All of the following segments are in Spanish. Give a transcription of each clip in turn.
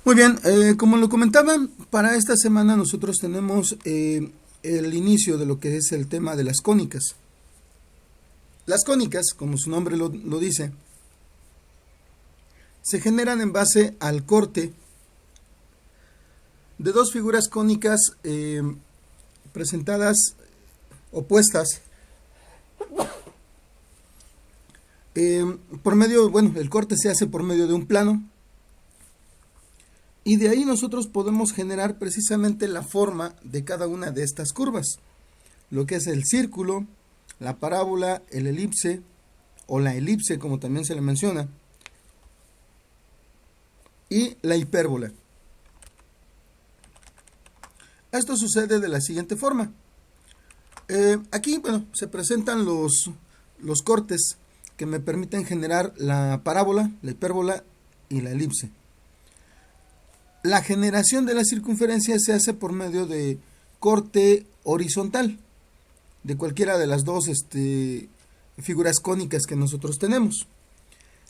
Muy bien, como lo comentaba, para esta semana nosotros tenemos el inicio de lo que es el tema de las cónicas. Las cónicas, como su nombre lo dice, se generan en base al corte de dos figuras cónicas presentadas opuestas por medio, bueno, el corte se hace por medio de un plano y de ahí nosotros podemos generar precisamente la forma de cada una de estas curvas, lo que es el círculo, la parábola, el elipse o la elipse como también se le menciona, y la hipérbola. Esto sucede de la siguiente forma. Aquí, bueno, se presentan los cortes que me permiten generar la parábola, la hipérbola y la elipse. La generación de la circunferencia se hace por medio de corte horizontal de cualquiera de las dos figuras cónicas que nosotros tenemos.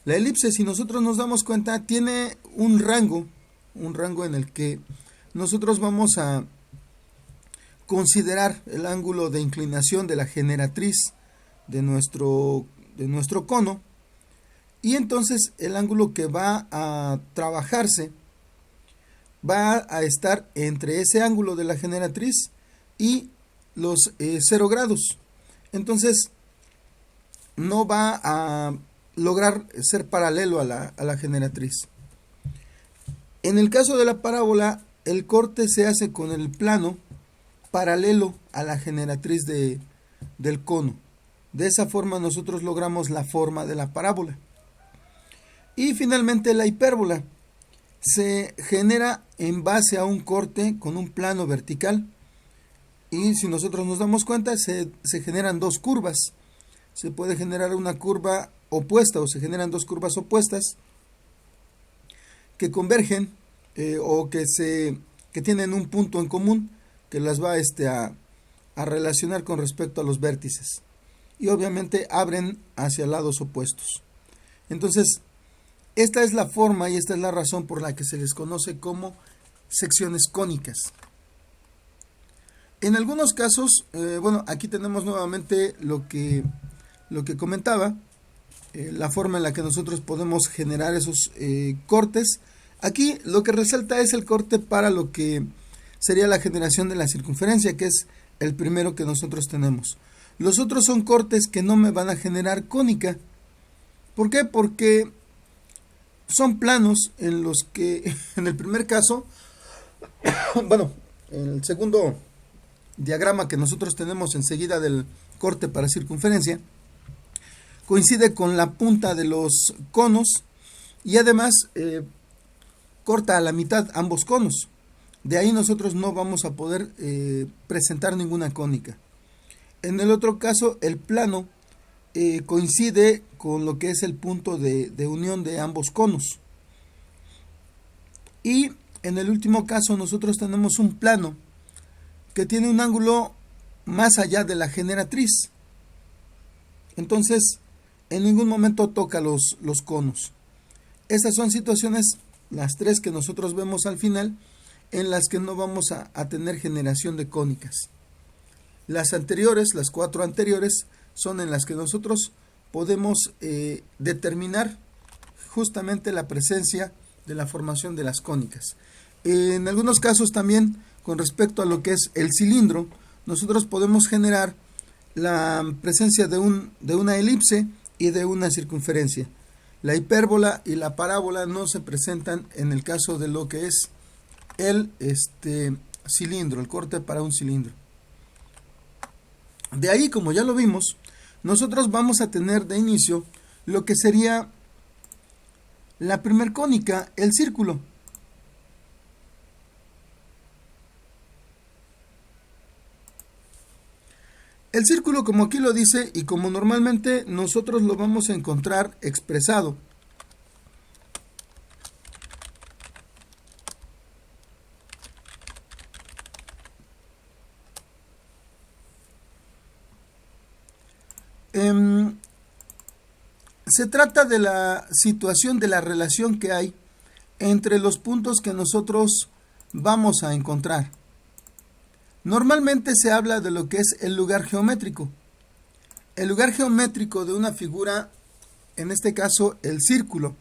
La elipse, si nosotros nos damos cuenta, tiene un rango en el que nosotros vamos a considerar el ángulo de inclinación de la generatriz de nuestro cono, y entonces el ángulo que va a trabajarse va a estar entre ese ángulo de la generatriz y los 0 grados. Entonces no va a lograr ser paralelo a la generatriz. En el caso de la parábola, el corte se hace con el plano paralelo a la generatriz del cono. De esa forma nosotros logramos la forma de la parábola. Y finalmente la hipérbola se genera en base a un corte con un plano vertical, y si nosotros nos damos cuenta se generan dos curvas. Se puede generar una curva opuesta o se generan dos curvas opuestas que convergen o que tienen un punto en común que las va a relacionar con respecto a los vértices, y obviamente abren hacia lados opuestos. Entonces, esta es la forma y esta es la razón por la que se les conoce como secciones cónicas. En algunos casos, bueno, aquí tenemos nuevamente lo que comentaba, la forma en la que nosotros podemos generar esos cortes. Aquí lo que resalta es el corte para lo que sería la generación de la circunferencia, que es el primero que nosotros tenemos. Los otros son cortes que no me van a generar cónica. ¿Por qué? Porque son planos en los que, en el primer caso, bueno, en el segundo diagrama que nosotros tenemos enseguida del corte para circunferencia, coincide con la punta de los conos y además corta a la mitad ambos conos. De ahí nosotros no vamos a poder presentar ninguna cónica. En el otro caso, el plano coincide con lo que es el punto de unión de ambos conos. Y en el último caso nosotros tenemos un plano que tiene un ángulo más allá de la generatriz. Entonces, en ningún momento toca los conos. Estas son situaciones, las tres que nosotros vemos al final, en las que no vamos a tener generación de cónicas. Las anteriores, las cuatro anteriores, son en las que nosotros podemos determinar justamente la presencia de la formación de las cónicas. En algunos casos también, con respecto a lo que es el cilindro, nosotros podemos generar la presencia de una elipse y de una circunferencia. La hipérbola y la parábola no se presentan en el caso de lo que es el cilindro, el corte para un cilindro. De ahí, como ya lo vimos, nosotros vamos a tener de inicio lo que sería la primer cónica, el círculo. El círculo, como aquí lo dice y como normalmente nosotros lo vamos a encontrar expresado se trata de la situación de la relación que hay entre los puntos que nosotros vamos a encontrar. Normalmente se habla de lo que es el lugar geométrico. El lugar geométrico de una figura, en este caso el círculo,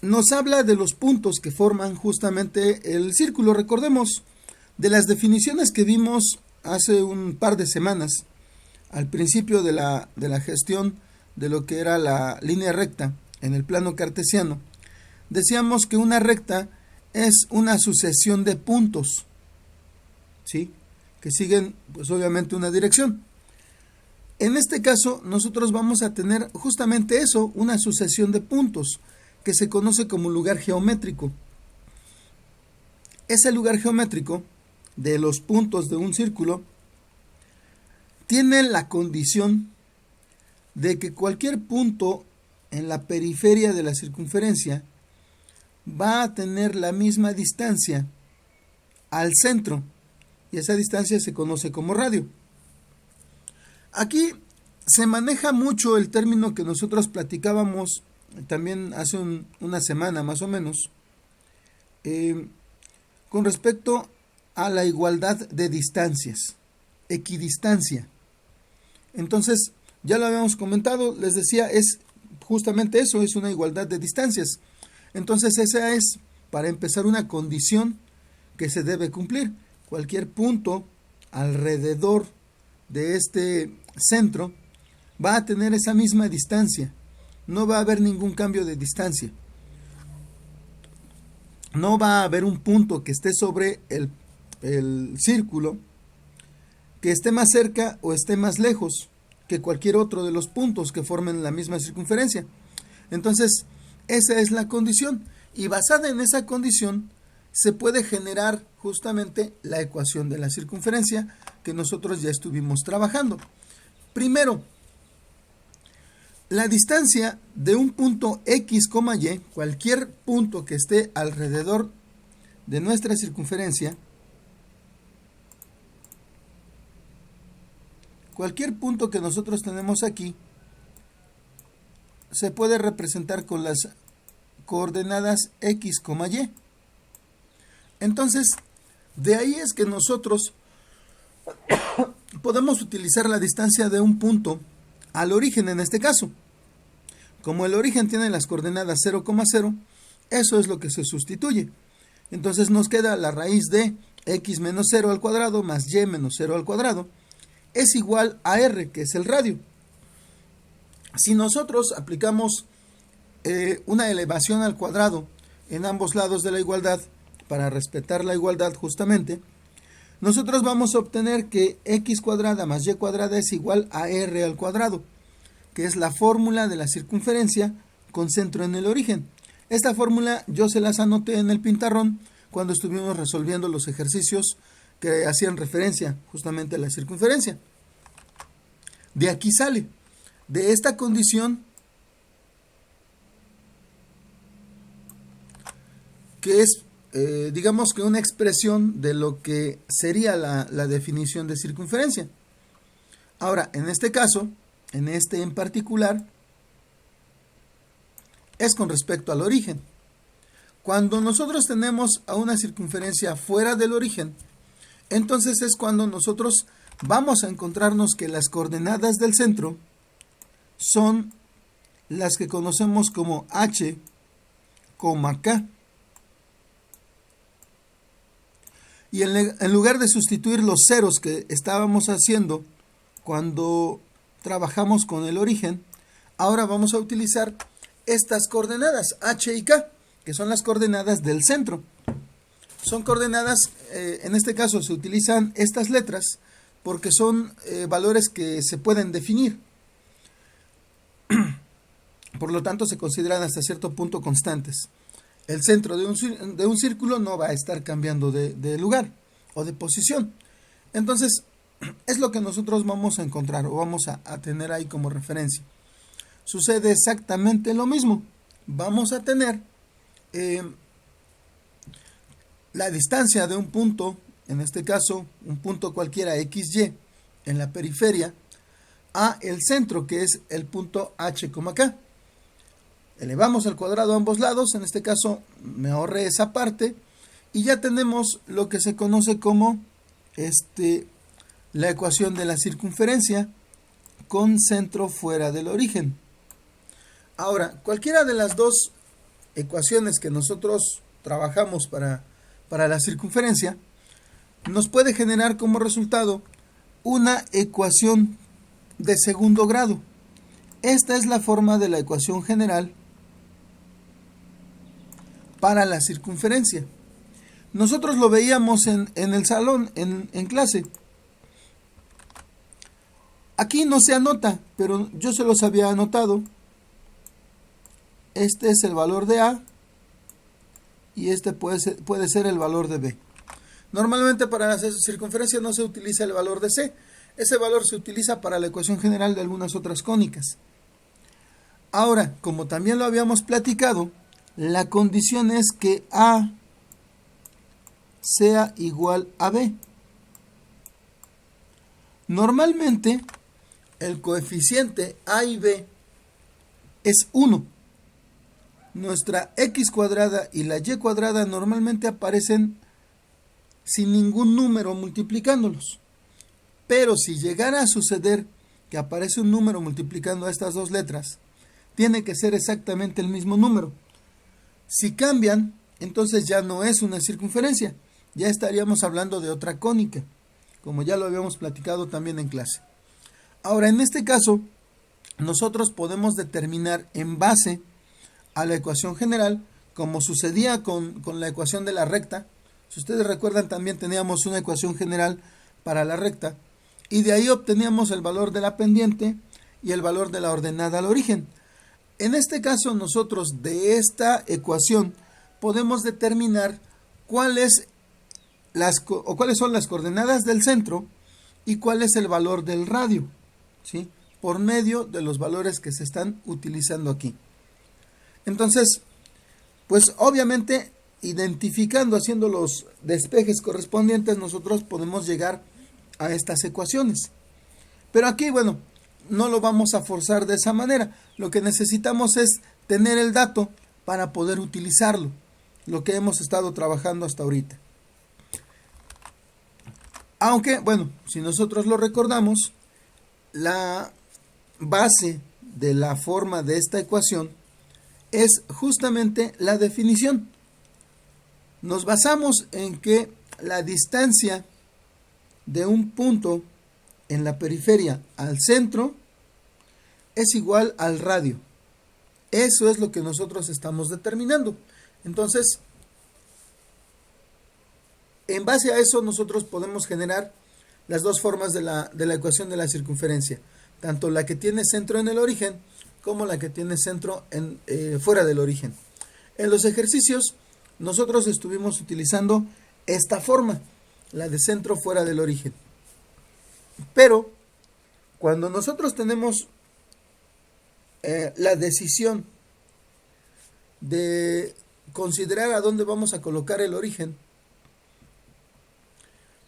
nos habla de los puntos que forman justamente el círculo. Recordemos de las definiciones que vimos hace un par de semanas, al principio de la gestión de lo que era la línea recta en el plano cartesiano. Decíamos que una recta es una sucesión de puntos, ¿sí?, que siguen pues obviamente una dirección. En este caso nosotros vamos a tener justamente eso, una sucesión de puntos, que se conoce como lugar geométrico. Ese lugar geométrico de los puntos de un círculo tiene la condición de que cualquier punto en la periferia de la circunferencia va a tener la misma distancia al centro, y esa distancia se conoce como radio. Aquí se maneja mucho el término que nosotros platicábamos también hace una semana más o menos, con respecto a la igualdad de distancias, equidistancia. Entonces, ya lo habíamos comentado, les decía, es justamente eso, es una igualdad de distancias. Entonces, esa es, para empezar, una condición que se debe cumplir. Cualquier punto alrededor de este centro va a tener esa misma distancia. No va a haber ningún cambio de distancia. No va a haber un punto que esté sobre el círculo que esté más cerca o esté más lejos que cualquier otro de los puntos que formen la misma circunferencia. Entonces, esa es la condición. Y basada en esa condición, se puede generar justamente la ecuación de la circunferencia que nosotros ya estuvimos trabajando. Primero, la distancia de un punto X, Y, cualquier punto que esté alrededor de nuestra circunferencia, cualquier punto que nosotros tenemos aquí, se puede representar con las coordenadas X, Y. Entonces, de ahí es que nosotros podemos utilizar la distancia de un punto al origen en este caso. Como el origen tiene las coordenadas 0,0, eso es lo que se sustituye. Entonces nos queda la raíz de x menos 0 al cuadrado más y menos 0 al cuadrado es igual a r, que es el radio. Si nosotros aplicamos una elevación al cuadrado en ambos lados de la igualdad, para respetar la igualdad justamente, nosotros vamos a obtener que x cuadrada más y cuadrada es igual a r al cuadrado, que es la fórmula de la circunferencia con centro en el origen. Esta fórmula yo se las anoté en el pizarrón cuando estuvimos resolviendo los ejercicios que hacían referencia justamente a la circunferencia. De aquí sale, de esta condición, que es digamos que una expresión de lo que sería la definición de circunferencia. Ahora, en este caso, en este en particular, es con respecto al origen. Cuando nosotros tenemos a una circunferencia fuera del origen, entonces es cuando nosotros vamos a encontrarnos que las coordenadas del centro son las que conocemos como h, k. Y en lugar de sustituir los ceros que estábamos haciendo cuando trabajamos con el origen, ahora vamos a utilizar estas coordenadas, h y k, que son las coordenadas del centro. Son coordenadas, en este caso se utilizan estas letras porque son valores que se pueden definir. Por lo tanto, se consideran hasta cierto punto constantes. El centro de un círculo no va a estar cambiando de lugar o de posición. Entonces, es lo que nosotros vamos a encontrar o vamos a tener ahí como referencia. Sucede exactamente lo mismo. Vamos a tener la distancia de un punto, en este caso un punto cualquiera XY en la periferia, a el centro, que es el punto H, K. elevamos al cuadrado a ambos lados, en este caso me ahorré esa parte, y ya tenemos lo que se conoce como la ecuación de la circunferencia con centro fuera del origen. Ahora, cualquiera de las dos ecuaciones que nosotros trabajamos para la circunferencia nos puede generar como resultado una ecuación de segundo grado. Esta es la forma de la ecuación general para la circunferencia. Nosotros lo veíamos en el salón, en clase. Aquí no se anota, pero yo se los había anotado. Este es el valor de A y este puede ser el valor de B. Normalmente para la circunferencia no se utiliza el valor de C. Ese valor se utiliza para la ecuación general de algunas otras cónicas. Ahora, como también lo habíamos platicado, la condición es que A sea igual a B. Normalmente, el coeficiente A y B es 1. Nuestra x cuadrada y la y cuadrada normalmente aparecen sin ningún número multiplicándolos. Pero si llegara a suceder que aparece un número multiplicando a estas dos letras, tiene que ser exactamente el mismo número. Si cambian, entonces ya no es una circunferencia, ya estaríamos hablando de otra cónica, como ya lo habíamos platicado también en clase. Ahora, en este caso, nosotros podemos determinar en base a la ecuación general, como sucedía con la ecuación de la recta. Si ustedes recuerdan, también teníamos una ecuación general para la recta, y de ahí obteníamos el valor de la pendiente y el valor de la ordenada al origen. En este caso, nosotros de esta ecuación podemos determinar cuáles son las coordenadas del centro y cuál es el valor del radio, ¿sí? Por medio de los valores que se están utilizando aquí. Entonces, pues obviamente, identificando, haciendo los despejes correspondientes, nosotros podemos llegar a estas ecuaciones. Pero aquí, bueno, no lo vamos a forzar de esa manera. Lo que necesitamos es tener el dato para poder utilizarlo, lo que hemos estado trabajando hasta ahorita. Aunque, bueno, si nosotros lo recordamos, la base de la forma de esta ecuación es justamente la definición. Nos basamos en que la distancia de un punto en la periferia al centro es igual al radio. Eso es lo que nosotros estamos determinando. Entonces, en base a eso nosotros podemos generar las dos formas de la ecuación de la circunferencia, tanto la que tiene centro en el origen como la que tiene centro fuera del origen. En los ejercicios nosotros estuvimos utilizando esta forma, la de centro fuera del origen. Pero cuando nosotros tenemos la decisión de considerar a dónde vamos a colocar el origen,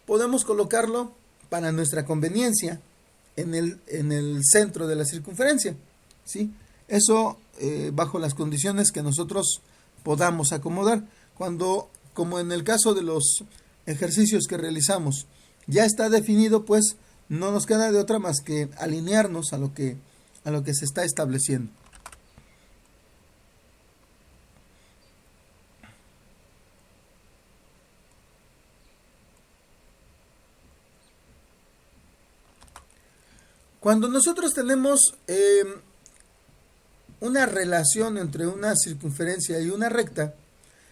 podemos colocarlo para nuestra conveniencia en el centro de la circunferencia, ¿sí? Eso bajo las condiciones que nosotros podamos acomodar. Cuando, como en el caso de los ejercicios que realizamos, ya está definido, pues no nos queda de otra más que alinearnos a lo que se está estableciendo. Cuando nosotros tenemos una relación entre una circunferencia y una recta,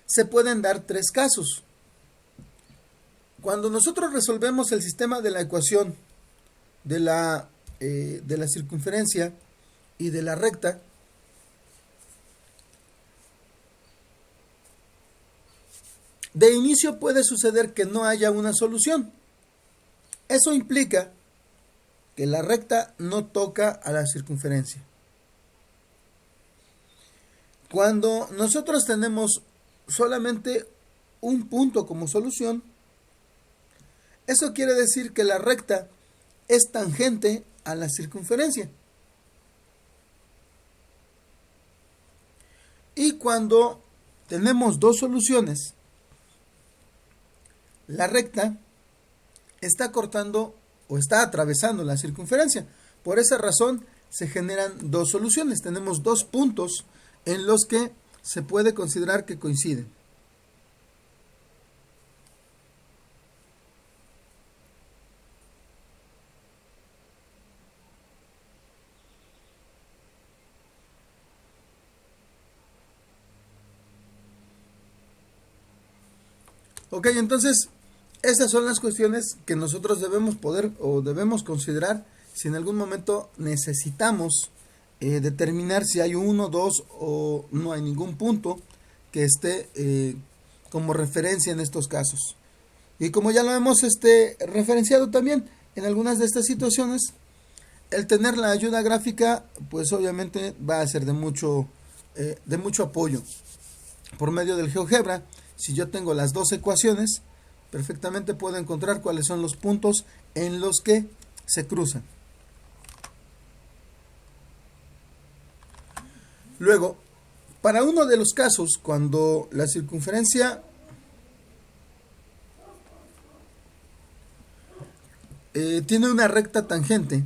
se pueden dar tres casos. Cuando nosotros resolvemos el sistema de la ecuación de la circunferencia y de la recta, de inicio puede suceder que no haya una solución. Eso implica que la recta no toca a la circunferencia. Cuando nosotros tenemos solamente un punto como solución, eso quiere decir que la recta es tangente a la circunferencia. Y cuando tenemos dos soluciones, la recta está cortando o está atravesando la circunferencia. Por esa razón se generan dos soluciones. Tenemos dos puntos en los que se puede considerar que coinciden. Ok, entonces esas son las cuestiones que nosotros debemos poder o debemos considerar si en algún momento necesitamos determinar si hay uno, dos o no hay ningún punto que esté como referencia en estos casos. Y como ya lo hemos referenciado también en algunas de estas situaciones, el tener la ayuda gráfica pues obviamente va a ser de mucho apoyo. Por medio del GeoGebra, si yo tengo las dos ecuaciones, perfectamente puedo encontrar cuáles son los puntos en los que se cruzan. Luego, para uno de los casos, cuando la circunferencia tiene una recta tangente,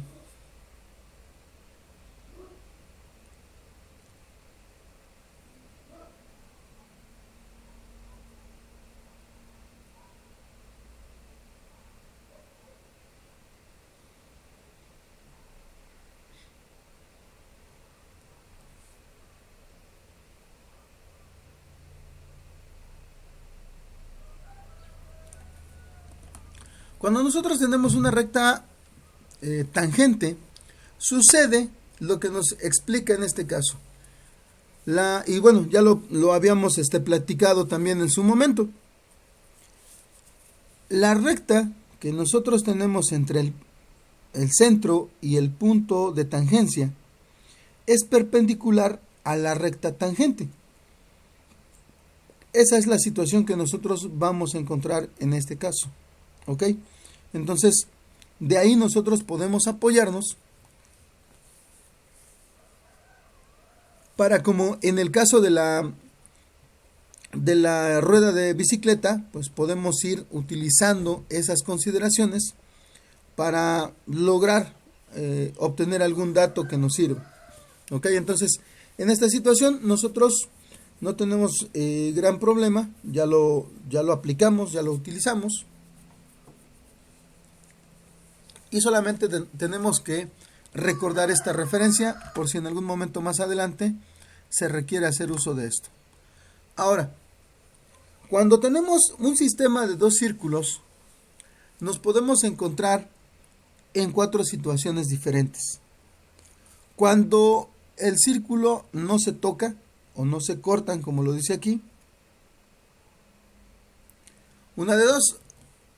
cuando nosotros tenemos una recta tangente, sucede lo que nos explica en este caso. Y bueno, ya lo habíamos platicado también en su momento. La recta que nosotros tenemos entre el centro y el punto de tangencia es perpendicular a la recta tangente. Esa es la situación que nosotros vamos a encontrar en este caso. ¿Ok? Entonces, de ahí nosotros podemos apoyarnos para, como en el caso de la rueda de bicicleta, pues podemos ir utilizando esas consideraciones para lograr obtener algún dato que nos sirva. ¿Ok? Entonces, en esta situación nosotros no tenemos gran problema, ya lo aplicamos, ya lo utilizamos. Y solamente tenemos que recordar esta referencia por si en algún momento más adelante se requiere hacer uso de esto. Ahora, cuando tenemos un sistema de dos círculos, nos podemos encontrar en cuatro situaciones diferentes. Cuando el círculo no se toca o no se cortan, como lo dice aquí, una de dos,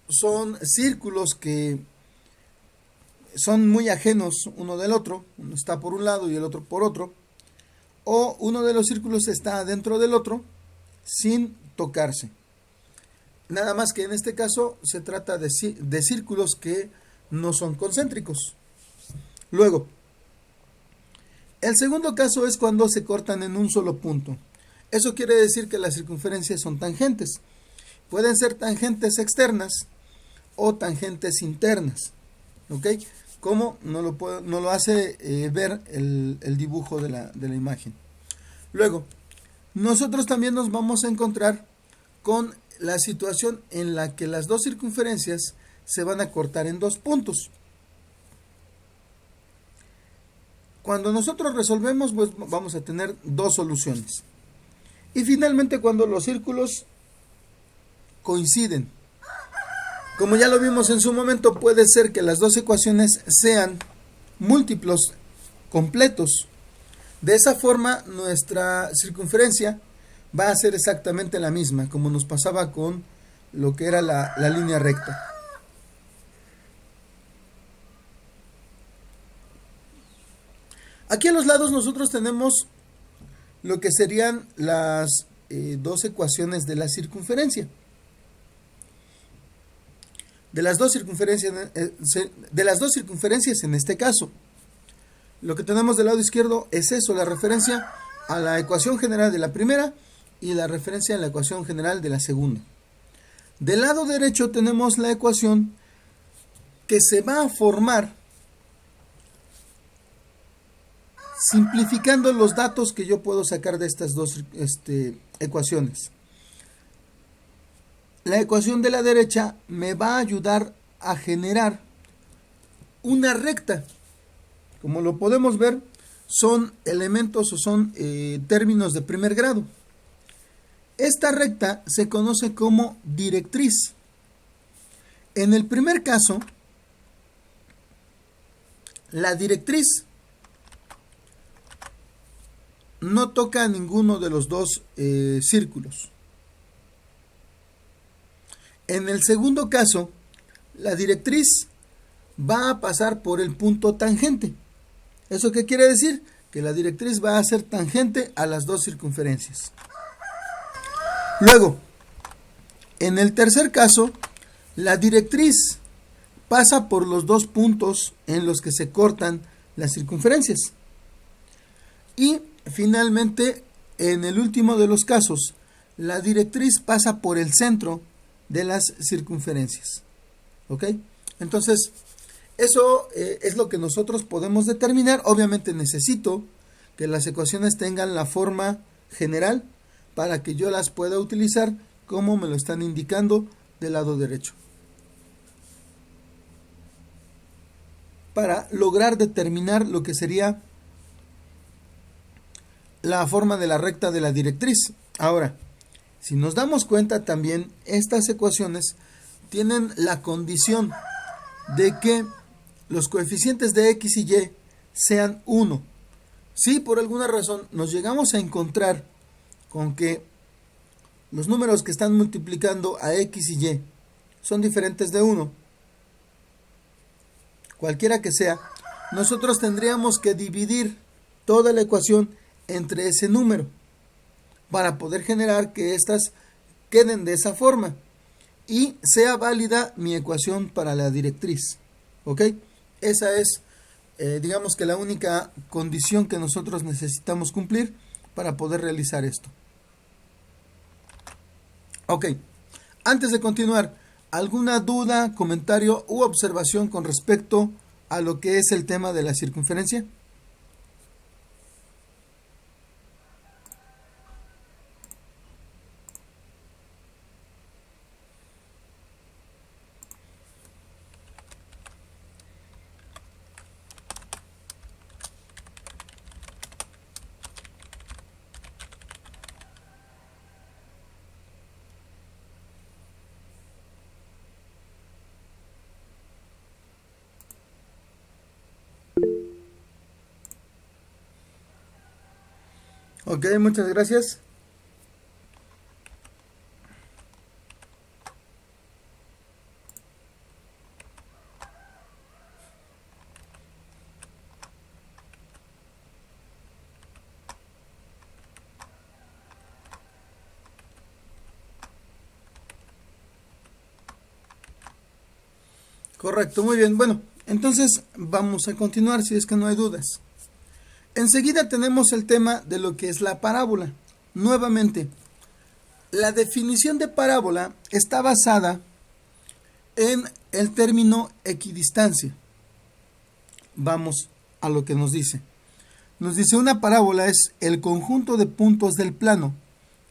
son círculos que son muy ajenos uno del otro, uno está por un lado y el otro por otro, o uno de los círculos está dentro del otro sin tocarse. Nada más que en este caso se trata de círculos que no son concéntricos. Luego, el segundo caso es cuando se cortan en un solo punto. Eso quiere decir que las circunferencias son tangentes. Pueden ser tangentes externas o tangentes internas. ¿Ok? Como no lo hace ver el dibujo de la imagen. Luego, nosotros también nos vamos a encontrar con la situación en la que las dos circunferencias se van a cortar en dos puntos. Cuando nosotros resolvemos, pues vamos a tener dos soluciones. Y finalmente, cuando los círculos coinciden. Como ya lo vimos en su momento, puede ser que las dos ecuaciones sean múltiplos completos. De esa forma, nuestra circunferencia va a ser exactamente la misma, como nos pasaba con lo que era la línea recta. Aquí a los lados nosotros tenemos lo que serían las dos ecuaciones de la circunferencia. De las dos circunferencias en este caso. Lo que tenemos del lado izquierdo es eso, la referencia a la ecuación general de la primera y la referencia a la ecuación general de la segunda. Del lado derecho tenemos la ecuación que se va a formar simplificando los datos que yo puedo sacar de estas dos ecuaciones. La ecuación de la derecha me va a ayudar a generar una recta. Como lo podemos ver, son elementos o son términos de primer grado. Esta recta se conoce como directriz. En el primer caso, la directriz no toca a ninguno de los dos círculos. En el segundo caso, la directriz va a pasar por el punto tangente. ¿Eso qué quiere decir? Que la directriz va a ser tangente a las dos circunferencias. Luego, en el tercer caso, la directriz pasa por los dos puntos en los que se cortan las circunferencias. Y finalmente, en el último de los casos, la directriz pasa por el centro de las circunferencias. ¿Ok? Entonces, eso es lo que nosotros podemos determinar. Obviamente necesito que las ecuaciones tengan la forma general para que yo las pueda utilizar como me lo están indicando del lado derecho, para lograr determinar lo que sería la forma de la recta de la directriz. Ahora, si nos damos cuenta también, estas ecuaciones tienen la condición de que los coeficientes de x y y sean 1. Si por alguna razón nos llegamos a encontrar con que los números que están multiplicando a x y y son diferentes de 1, cualquiera que sea, nosotros tendríamos que dividir toda la ecuación entre ese número para poder generar que éstas queden de esa forma y sea válida mi ecuación para la directriz. ¿Ok? Esa es, digamos que la única condición que nosotros necesitamos cumplir para poder realizar esto. Ok, antes de continuar, ¿alguna duda, comentario u observación con respecto a lo que es el tema de la circunferencia? Ok, muchas gracias. Correcto, muy bien. Bueno, entonces vamos a continuar si es que no hay dudas. Enseguida tenemos el tema de lo que es la parábola. Nuevamente, la definición de parábola está basada en el término equidistancia. Vamos a lo que nos dice. Nos dice, una parábola es el conjunto de puntos del plano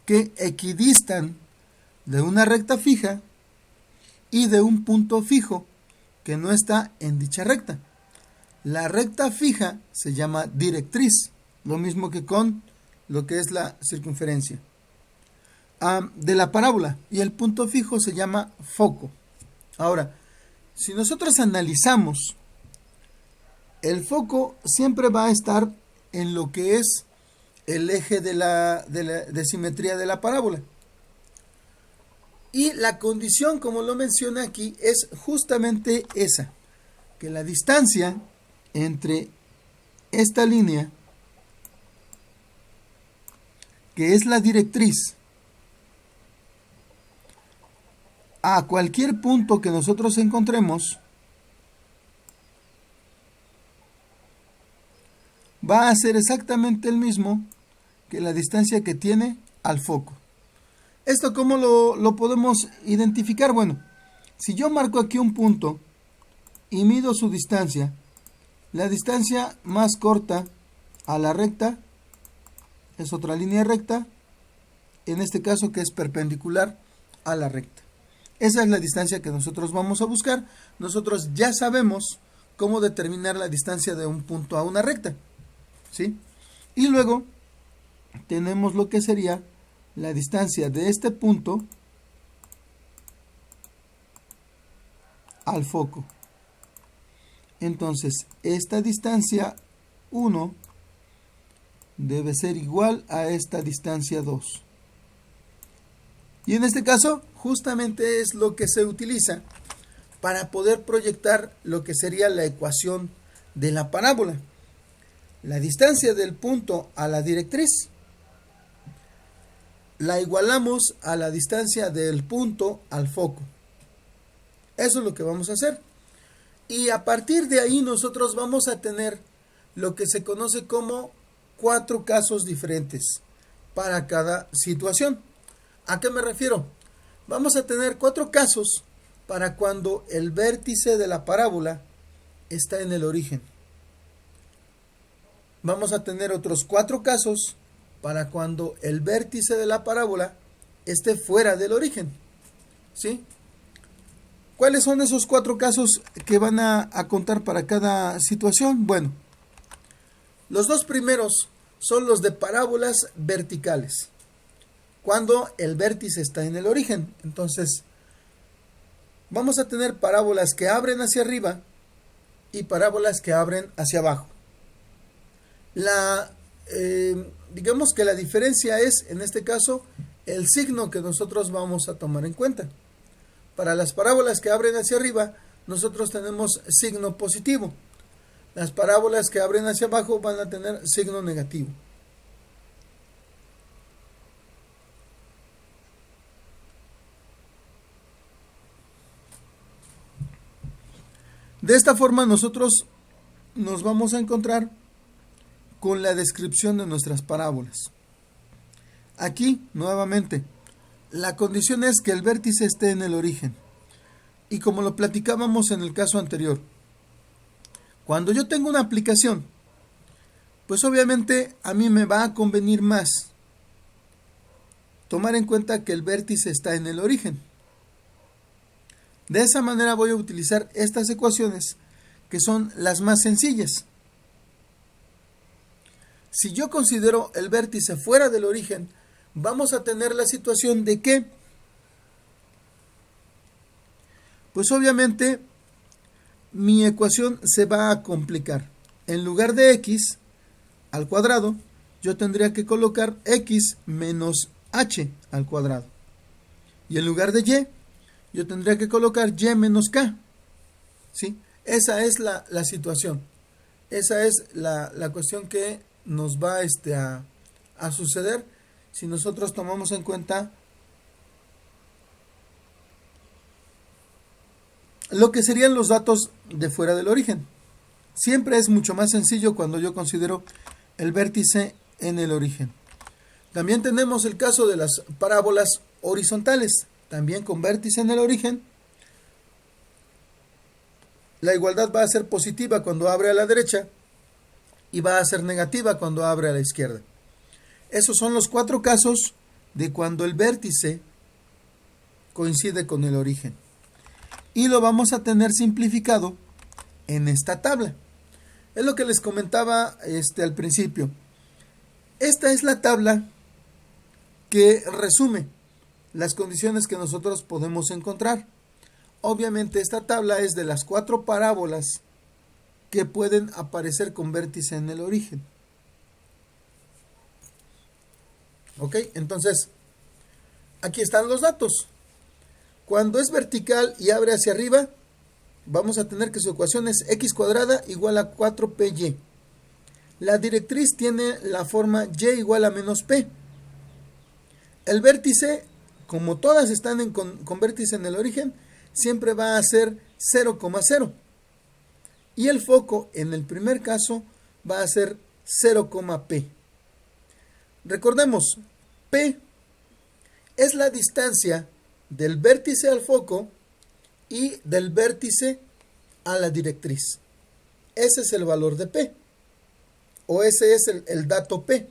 que equidistan de una recta fija y de un punto fijo que no está en dicha recta. La recta fija se llama directriz, lo mismo que con lo que es la circunferencia de la parábola, y el punto fijo se llama foco. Ahora, si nosotros analizamos, el foco siempre va a estar en lo que es el eje de simetría de la parábola. Y la condición, como lo menciona aquí, es justamente esa, que la distancia entre esta línea, que es la directriz, a cualquier punto que nosotros encontremos, va a ser exactamente el mismo que la distancia que tiene al foco. ¿Esto cómo lo podemos identificar? Bueno, si yo marco aquí un punto y mido su distancia, la distancia más corta a la recta es otra línea recta, en este caso que es perpendicular a la recta. Esa es la distancia que nosotros vamos a buscar. Nosotros ya sabemos cómo determinar la distancia de un punto a una recta, ¿sí? Y luego tenemos lo que sería la distancia de este punto al foco. Entonces, esta distancia 1 debe ser igual a esta distancia 2. Y en este caso, justamente es lo que se utiliza para poder proyectar lo que sería la ecuación de la parábola. La distancia del punto a la directriz la igualamos a la distancia del punto al foco. Eso es lo que vamos a hacer. Y a partir de ahí nosotros vamos a tener lo que se conoce como 4 casos diferentes para cada situación. ¿A qué me refiero? Vamos a tener 4 casos para cuando el vértice de la parábola está en el origen. Vamos a tener otros 4 casos para cuando el vértice de la parábola esté fuera del origen, ¿sí? ¿Cuáles son esos 4 casos que van a contar para cada situación? Bueno, los 2 primeros son los de parábolas verticales, cuando el vértice está en el origen. Entonces, vamos a tener parábolas que abren hacia arriba y parábolas que abren hacia abajo. Digamos que la diferencia es, en este caso, el signo que nosotros vamos a tomar en cuenta. Para las parábolas que abren hacia arriba, nosotros tenemos signo positivo. Las parábolas que abren hacia abajo van a tener signo negativo. De esta forma nosotros nos vamos a encontrar con la descripción de nuestras parábolas. Aquí, nuevamente, la condición es que el vértice esté en el origen. Y como lo platicábamos en el caso anterior, cuando yo tengo una aplicación, pues obviamente a mí me va a convenir más tomar en cuenta que el vértice está en el origen. De esa manera voy a utilizar estas ecuaciones que son las más sencillas. Si yo considero el vértice fuera del origen, vamos a tener la situación de que, pues obviamente, mi ecuación se va a complicar. En lugar de x al cuadrado, yo tendría que colocar x menos h al cuadrado. Y en lugar de y, yo tendría que colocar y menos k. ¿Sí? Esa es la situación. Esa es la cuestión que nos va a suceder si nosotros tomamos en cuenta lo que serían los datos de fuera del origen. Siempre es mucho más sencillo cuando yo considero el vértice en el origen. También tenemos el caso de las parábolas horizontales, también con vértice en el origen. La igualdad va a ser positiva cuando abre a la derecha y va a ser negativa cuando abre a la izquierda. Esos son los 4 casos de cuando el vértice coincide con el origen. Y lo vamos a tener simplificado en esta tabla. Es lo que les comentaba al principio. Esta es la tabla que resume las condiciones que nosotros podemos encontrar. Obviamente esta tabla es de las 4 parábolas que pueden aparecer con vértice en el origen. Ok, entonces aquí están los datos. Cuando es vertical y abre hacia arriba, vamos a tener que su ecuación es x cuadrada igual a 4py. La directriz tiene la forma y igual a menos p. El vértice, como todas están con vértice en el origen, siempre va a ser 0,0. Y el foco, en el primer caso, va a ser 0,p. Recordemos, P es la distancia del vértice al foco y del vértice a la directriz. Ese es el valor de P, o ese es el dato P.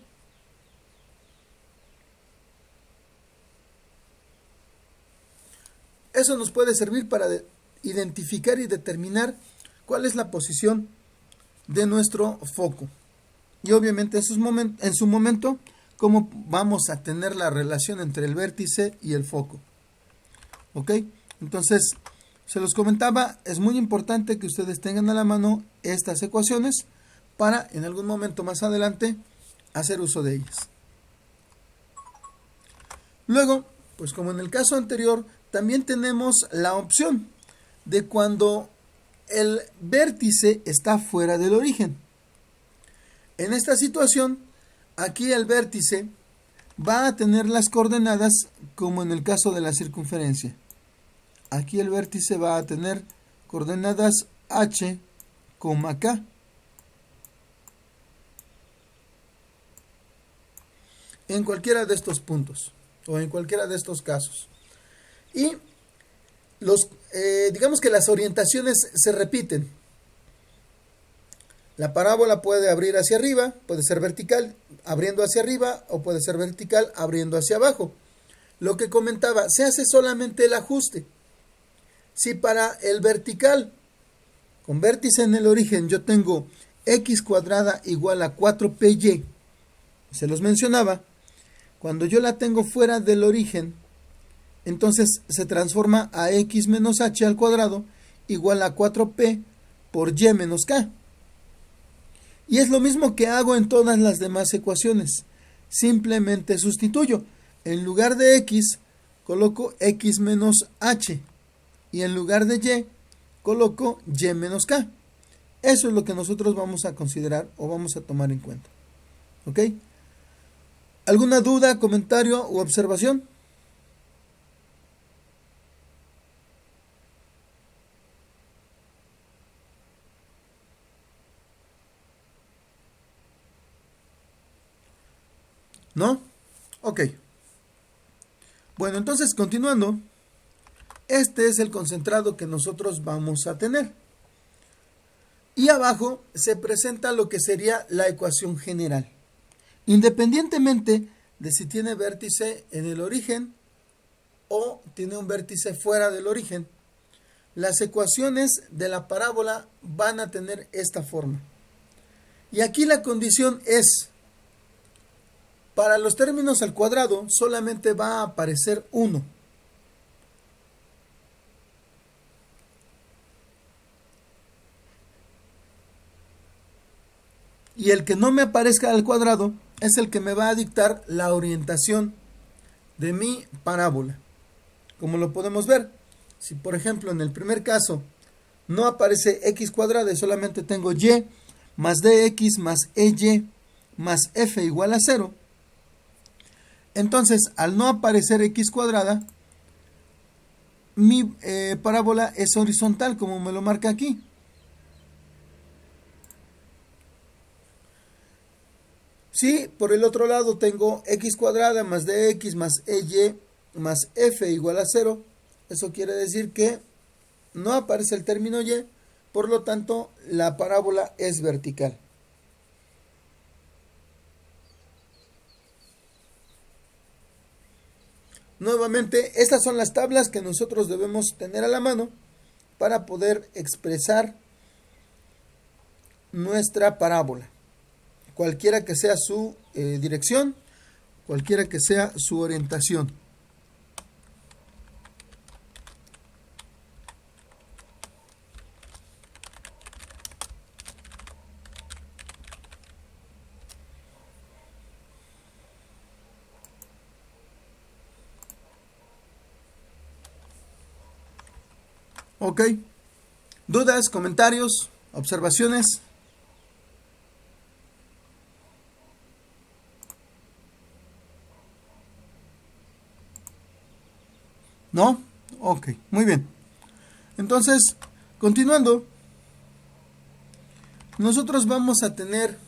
Eso nos puede servir para identificar y determinar cuál es la posición de nuestro foco. Y obviamente en su momento, cómo vamos a tener la relación entre el vértice y el foco. ¿Ok? Entonces, se los comentaba, es muy importante que ustedes tengan a la mano estas ecuaciones para en algún momento más adelante hacer uso de ellas. Luego, pues como en el caso anterior, también tenemos la opción de cuando el vértice está fuera del origen. En esta situación, aquí el vértice va a tener las coordenadas como en el caso de la circunferencia. Aquí el vértice va a tener coordenadas h, k. En cualquiera de estos puntos o en cualquiera de estos casos. Y digamos que las orientaciones se repiten. La parábola puede abrir hacia arriba, puede ser vertical abriendo hacia arriba o puede ser vertical abriendo hacia abajo. Lo que comentaba, se hace solamente el ajuste. Si para el vertical con vértice en el origen yo tengo x cuadrada igual a 4py, se los mencionaba, cuando yo la tengo fuera del origen, entonces se transforma a x menos h al cuadrado igual a 4p por y menos k. Y es lo mismo que hago en todas las demás ecuaciones. Simplemente sustituyo. En lugar de x, coloco x menos h. Y en lugar de y, coloco y menos k. Eso es lo que nosotros vamos a considerar o vamos a tomar en cuenta. ¿Ok? ¿Alguna duda, comentario u observación? ¿No? Ok. Bueno, entonces continuando, este es el concentrado que nosotros vamos a tener. Y abajo se presenta lo que sería la ecuación general. Independientemente de si tiene vértice en el origen o tiene un vértice fuera del origen, las ecuaciones de la parábola van a tener esta forma. Y aquí la condición es, para los términos al cuadrado solamente va a aparecer 1. Y el que no me aparezca al cuadrado es el que me va a dictar la orientación de mi parábola. Como lo podemos ver, si por ejemplo en el primer caso no aparece x cuadrada y solamente tengo y más dx más ey más f igual a 0, entonces al no aparecer x cuadrada, mi parábola es horizontal como me lo marca aquí. Si por el otro lado tengo x cuadrada más dx más ey más f igual a 0, eso quiere decir que no aparece el término y, por lo tanto la parábola es vertical. Nuevamente, estas son las tablas que nosotros debemos tener a la mano para poder expresar nuestra parábola. Cualquiera que sea su dirección, cualquiera que sea su orientación. Ok. ¿Dudas, comentarios, observaciones? ¿No? Ok, muy bien. Entonces, continuando, nosotros vamos a tener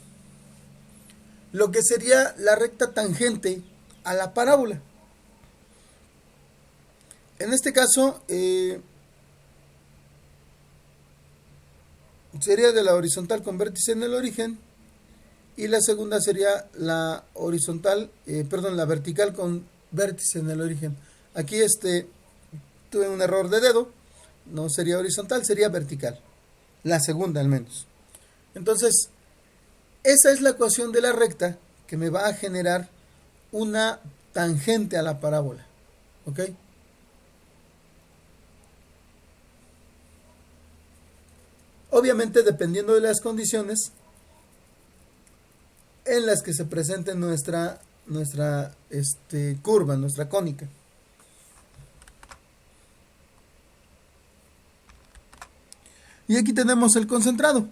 lo que sería la recta tangente a la parábola. En este caso sería de la horizontal con vértice en el origen, y la segunda sería la horizontal, la vertical con vértice en el origen. Aquí tuve un error de dedo, no sería horizontal, sería vertical, la segunda al menos. Entonces, esa es la ecuación de la recta que me va a generar una tangente a la parábola, ¿ok? Obviamente, dependiendo de las condiciones en las que se presente nuestra curva, nuestra cónica. Y aquí tenemos el concentrado.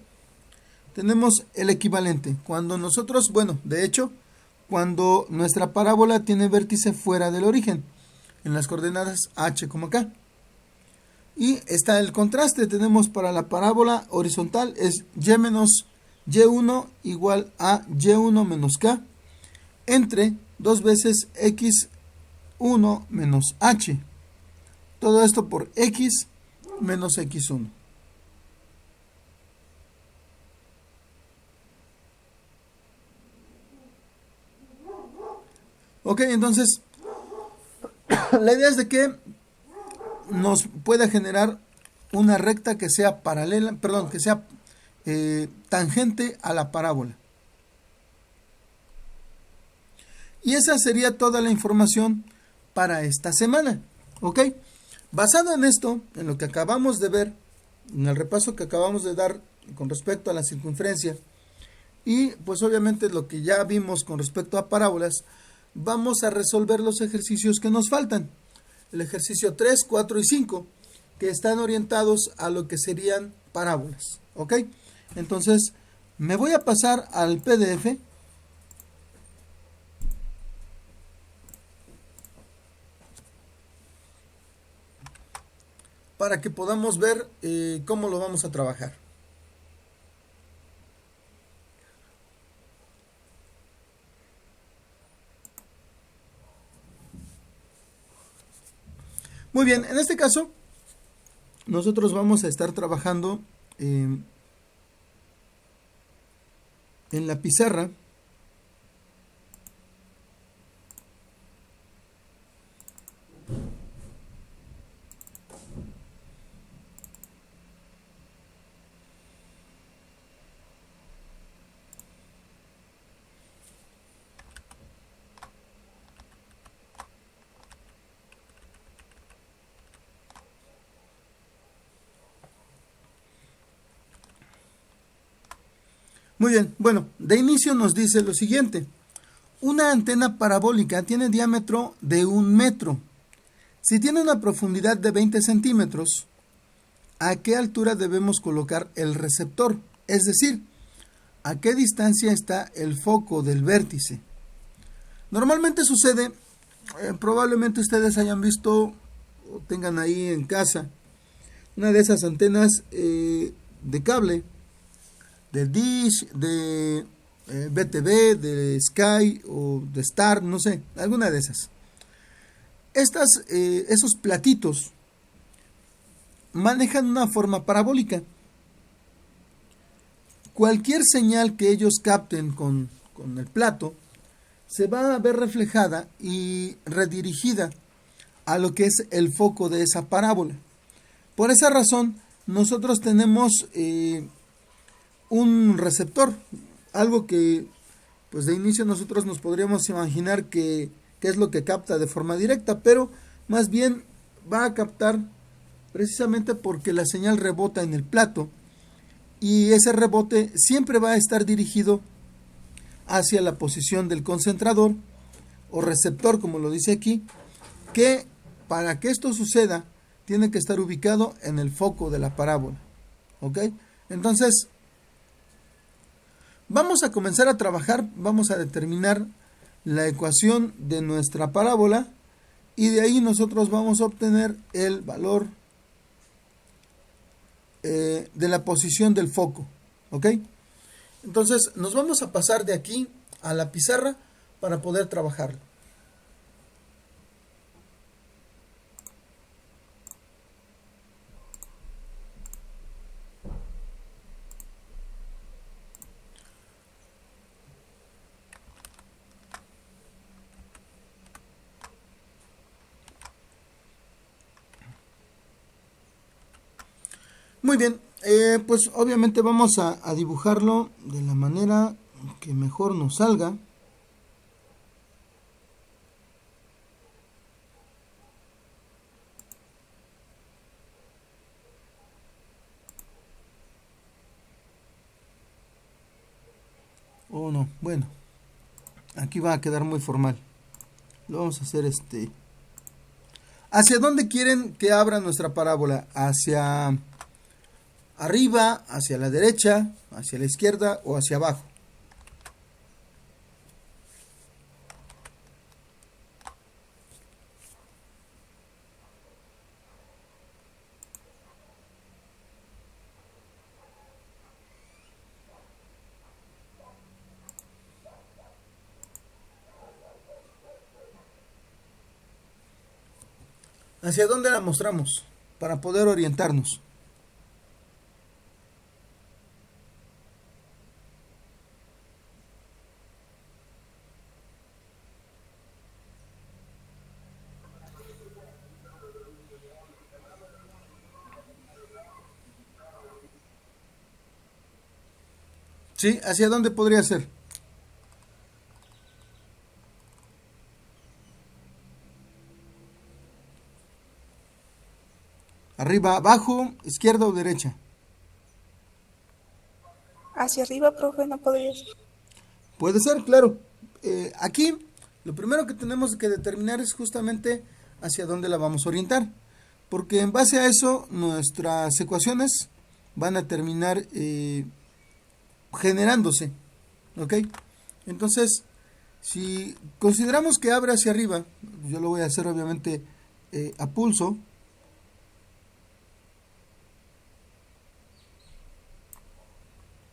Tenemos el equivalente. Cuando nosotros, de hecho, cuando nuestra parábola tiene vértice fuera del origen, en las coordenadas h como acá. Y está el contraste. Tenemos para la parábola horizontal es y menos y1 igual a y1 menos k entre 2 veces x1 menos h. Todo esto por x menos x1. Ok, entonces la idea es de que nos pueda generar una recta que sea paralela, que sea tangente a la parábola. Y esa sería toda la información para esta semana. ¿Ok? Basado en esto, en lo que acabamos de ver, en el repaso que acabamos de dar con respecto a la circunferencia, y pues obviamente lo que ya vimos con respecto a parábolas, vamos a resolver los ejercicios que nos faltan. El ejercicio 3, 4 y 5, que están orientados a lo que serían parábolas. ¿Ok? Entonces, me voy a pasar al PDF. Para que podamos ver cómo lo vamos a trabajar. Muy bien, en este caso, nosotros vamos a estar trabajando en la pizarra. Muy bien, de inicio nos dice lo siguiente. Una antena parabólica tiene diámetro de 1 metro. Si tiene una profundidad de 20 centímetros, ¿a qué altura debemos colocar el receptor? Es decir, ¿a qué distancia está el foco del vértice? Normalmente sucede, probablemente ustedes hayan visto o tengan ahí en casa una de esas antenas de cable, de Dish, de BTV, de Sky o de Star, no sé, alguna de esas. Esos platitos manejan una forma parabólica. Cualquier señal que ellos capten con el plato se va a ver reflejada y redirigida a lo que es el foco de esa parábola. Por esa razón, nosotros tenemos un receptor, algo que pues de inicio nosotros nos podríamos imaginar que es lo que capta de forma directa, pero más bien va a captar precisamente porque la señal rebota en el plato y ese rebote siempre va a estar dirigido hacia la posición del concentrador o receptor, como lo dice aquí, que para que esto suceda tiene que estar ubicado en el foco de la parábola. ¿Ok? Entonces, vamos a comenzar a trabajar, vamos a determinar la ecuación de nuestra parábola y de ahí nosotros vamos a obtener el valor de la posición del foco. ¿Ok? Entonces nos vamos a pasar de aquí a la pizarra para poder trabajarlo. Muy bien, pues obviamente vamos a dibujarlo de la manera que mejor nos salga. Oh no, bueno, aquí va a quedar muy formal. Lo vamos a hacer ¿Hacia dónde quieren que abra nuestra parábola? ¿Hacia arriba, hacia la derecha, hacia la izquierda o hacia abajo? ¿Hacia dónde la mostramos? Para poder orientarnos. ¿Sí? ¿Hacia dónde podría ser? ¿Arriba, abajo, izquierda o derecha? Hacia arriba, profe, no podría ser. Puede ser, claro. Aquí lo primero que tenemos que determinar es justamente hacia dónde la vamos a orientar. Porque en base a eso nuestras ecuaciones van a terminar generándose. ¿Ok? Entonces, si consideramos que abre hacia arriba, yo lo voy a hacer obviamente a pulso.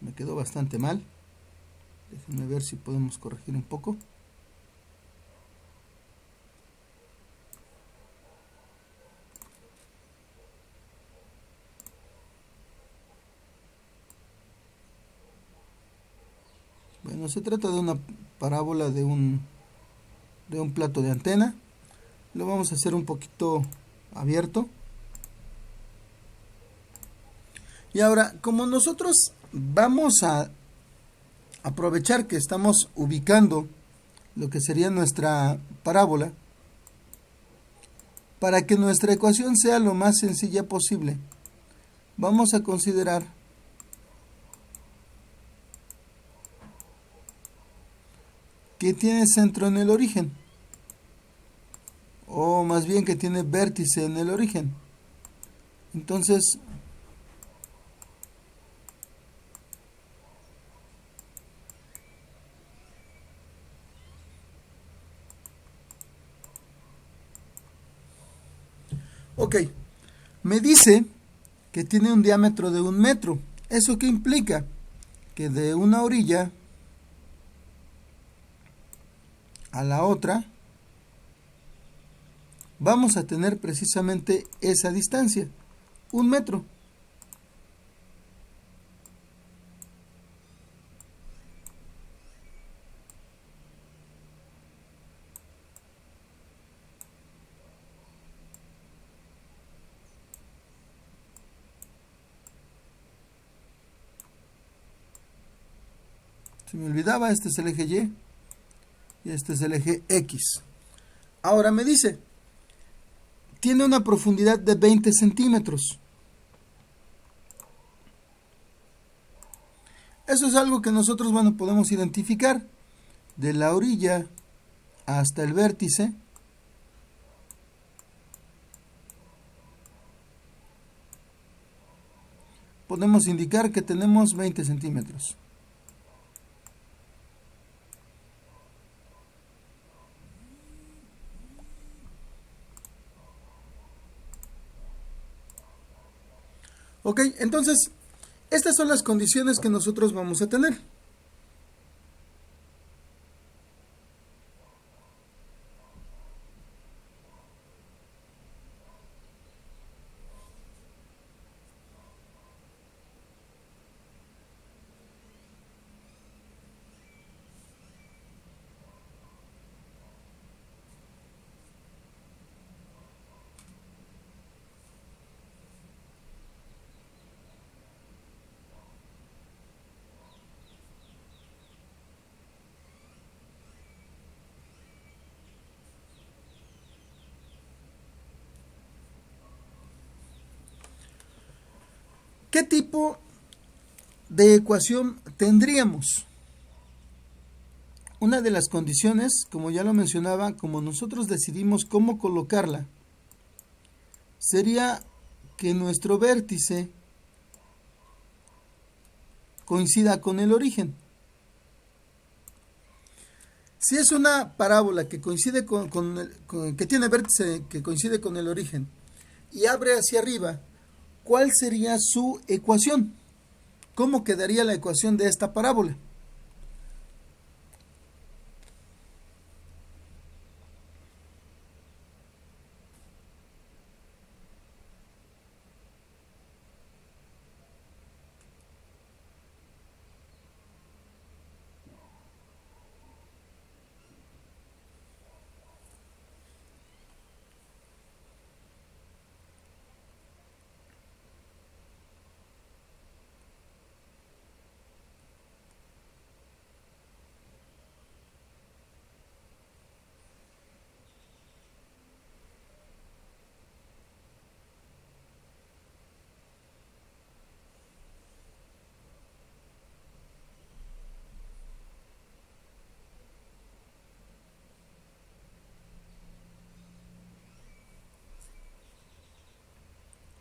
Me quedó bastante mal. Déjenme ver si podemos corregir un poco. Bueno, se trata de una parábola de un plato de antena. Lo vamos a hacer un poquito abierto. Y ahora, como nosotros vamos a aprovechar que estamos ubicando lo que sería nuestra parábola, para que nuestra ecuación sea lo más sencilla posible, vamos a considerar que tiene centro en el origen, o más bien que tiene vértice en el origen. Entonces, ok, me dice que tiene un diámetro de 1 metro. ¿Eso qué implica? Que de una orilla a la otra vamos a tener precisamente esa distancia, 1 metro. Se me olvidaba, este es el eje Y y este es el eje X. Ahora me dice, tiene una profundidad de 20 centímetros. Eso es algo que nosotros, bueno, podemos identificar de la orilla hasta el vértice. Podemos indicar que tenemos 20 centímetros. Ok, entonces, estas son las condiciones que nosotros vamos a tener. ¿Qué tipo de ecuación tendríamos? Una de las condiciones, como ya lo mencionaba, como nosotros decidimos cómo colocarla, sería que nuestro vértice coincida con el origen. Si es una parábola que coincide que tiene vértice que coincide con el origen y abre hacia arriba, ¿cuál sería su ecuación? ¿Cómo quedaría la ecuación de esta parábola?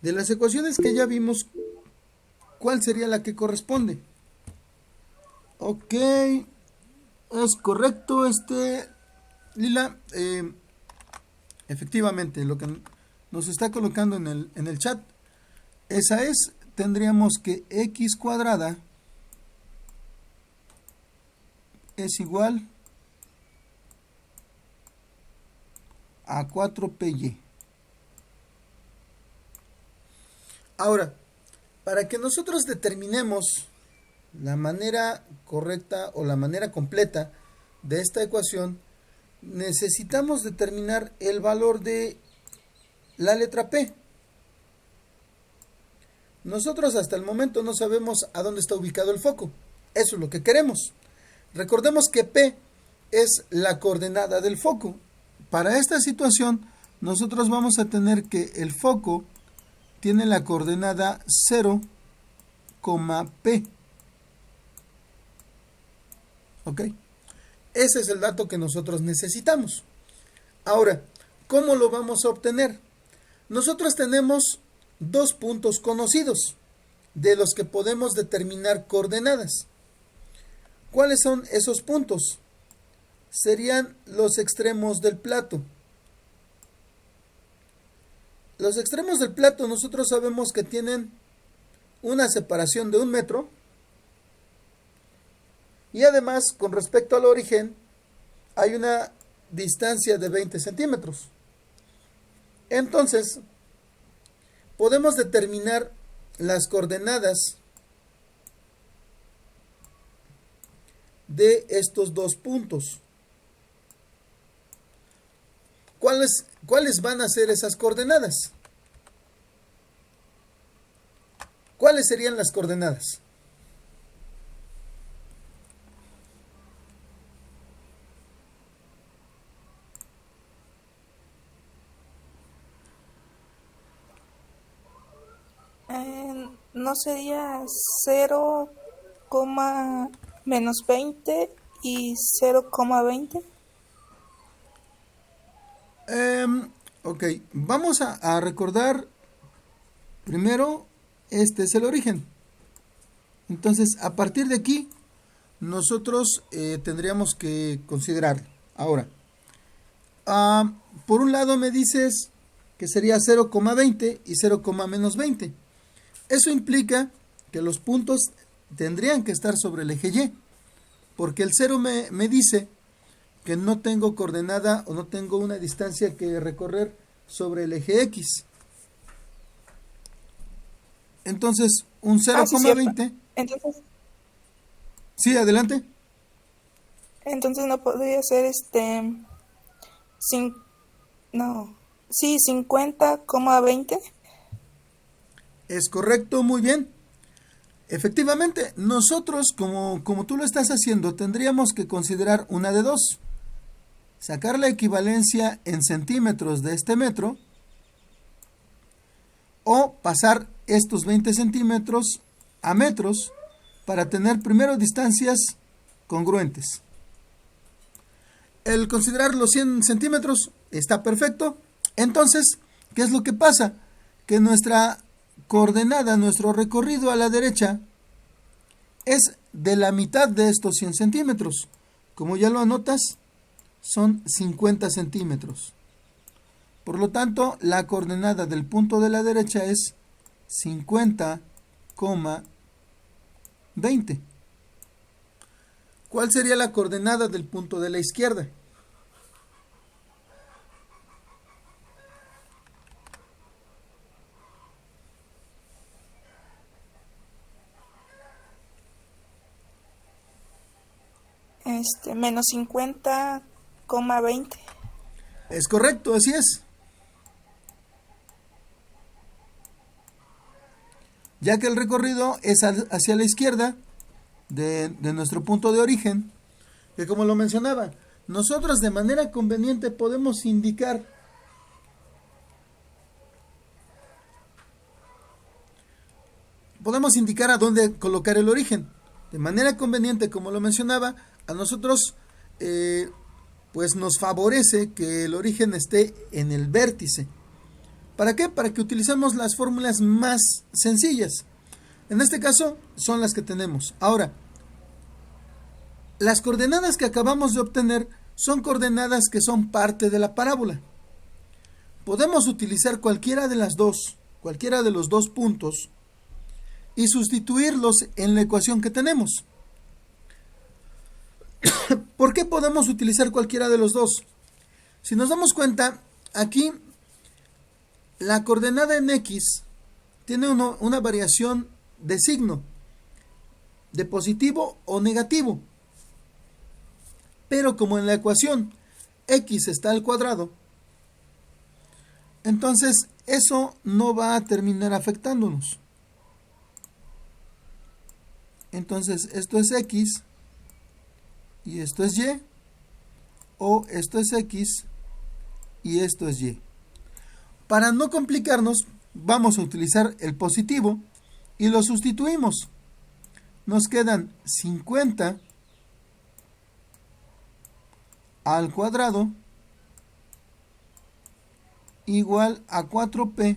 De las ecuaciones que ya vimos, ¿cuál sería la que corresponde? Ok, es correcto, Lila. Efectivamente, lo que nos está colocando en el chat, esa es, tendríamos que x cuadrada es igual a 4py. Ahora, para que nosotros determinemos la manera correcta o la manera completa de esta ecuación, necesitamos determinar el valor de la letra P. Nosotros hasta el momento no sabemos a dónde está ubicado el foco. Eso es lo que queremos. Recordemos que P es la coordenada del foco. Para esta situación, nosotros vamos a tener que el foco tiene la coordenada 0, P. ¿Ok? Ese es el dato que nosotros necesitamos. Ahora, ¿cómo lo vamos a obtener? Nosotros tenemos dos puntos conocidos de los que podemos determinar coordenadas. ¿Cuáles son esos puntos? Serían los extremos del plato. Los extremos del plato nosotros sabemos que tienen una separación de 1 metro y además con respecto al origen hay una distancia de 20 centímetros. Entonces podemos determinar las coordenadas de estos dos puntos. ¿Cuáles van a ser esas coordenadas? ¿Cuáles serían las coordenadas? ¿No sería 0, menos 20 y 0,20? Ok, vamos a recordar primero, este es el origen. Entonces, a partir de aquí, nosotros tendríamos que considerarlo. Ahora, por un lado me dices que sería 0,20 y 0,-20. Eso implica que los puntos tendrían que estar sobre el eje Y, porque el 0 me dice que no tengo coordenada o no tengo una distancia que recorrer sobre el eje X. Entonces, un 0,20. Entonces, sí, adelante. Entonces no podría ser 50,20. Es correcto, muy bien. Efectivamente, nosotros, como tú lo estás haciendo, tendríamos que considerar una de dos. Sacar la equivalencia en centímetros de este metro o pasar estos 20 centímetros a metros para tener primero distancias congruentes. El considerar los 100 centímetros está perfecto. Entonces, ¿qué es lo que pasa? Que nuestra coordenada, nuestro recorrido a la derecha es de la mitad de estos 100 centímetros. Como ya lo anotas, son 50 centímetros. Por lo tanto, la coordenada del punto de la derecha es 50,20. ¿Cuál sería la coordenada del punto de la izquierda? Menos 50,20. Es correcto, así es. Ya que el recorrido es hacia la izquierda de nuestro punto de origen, que como lo mencionaba, nosotros de manera conveniente podemos indicar a dónde colocar el origen. De manera conveniente, como lo mencionaba, a nosotros pues nos favorece que el origen esté en el vértice. ¿Para qué? Para que utilicemos las fórmulas más sencillas. En este caso son las que tenemos. Ahora, las coordenadas que acabamos de obtener son coordenadas que son parte de la parábola. Podemos utilizar cualquiera de los dos puntos y sustituirlos en la ecuación que tenemos. ¿Por qué podemos utilizar cualquiera de los dos? Si nos damos cuenta, aquí la coordenada en X tiene una variación de signo, de positivo o negativo. Pero como en la ecuación X está al cuadrado, entonces eso no va a terminar afectándonos. Entonces esto es X y esto es Y, o esto es X y esto es Y. Para no complicarnos, vamos a utilizar el positivo y lo sustituimos. Nos quedan 50 al cuadrado igual a 4p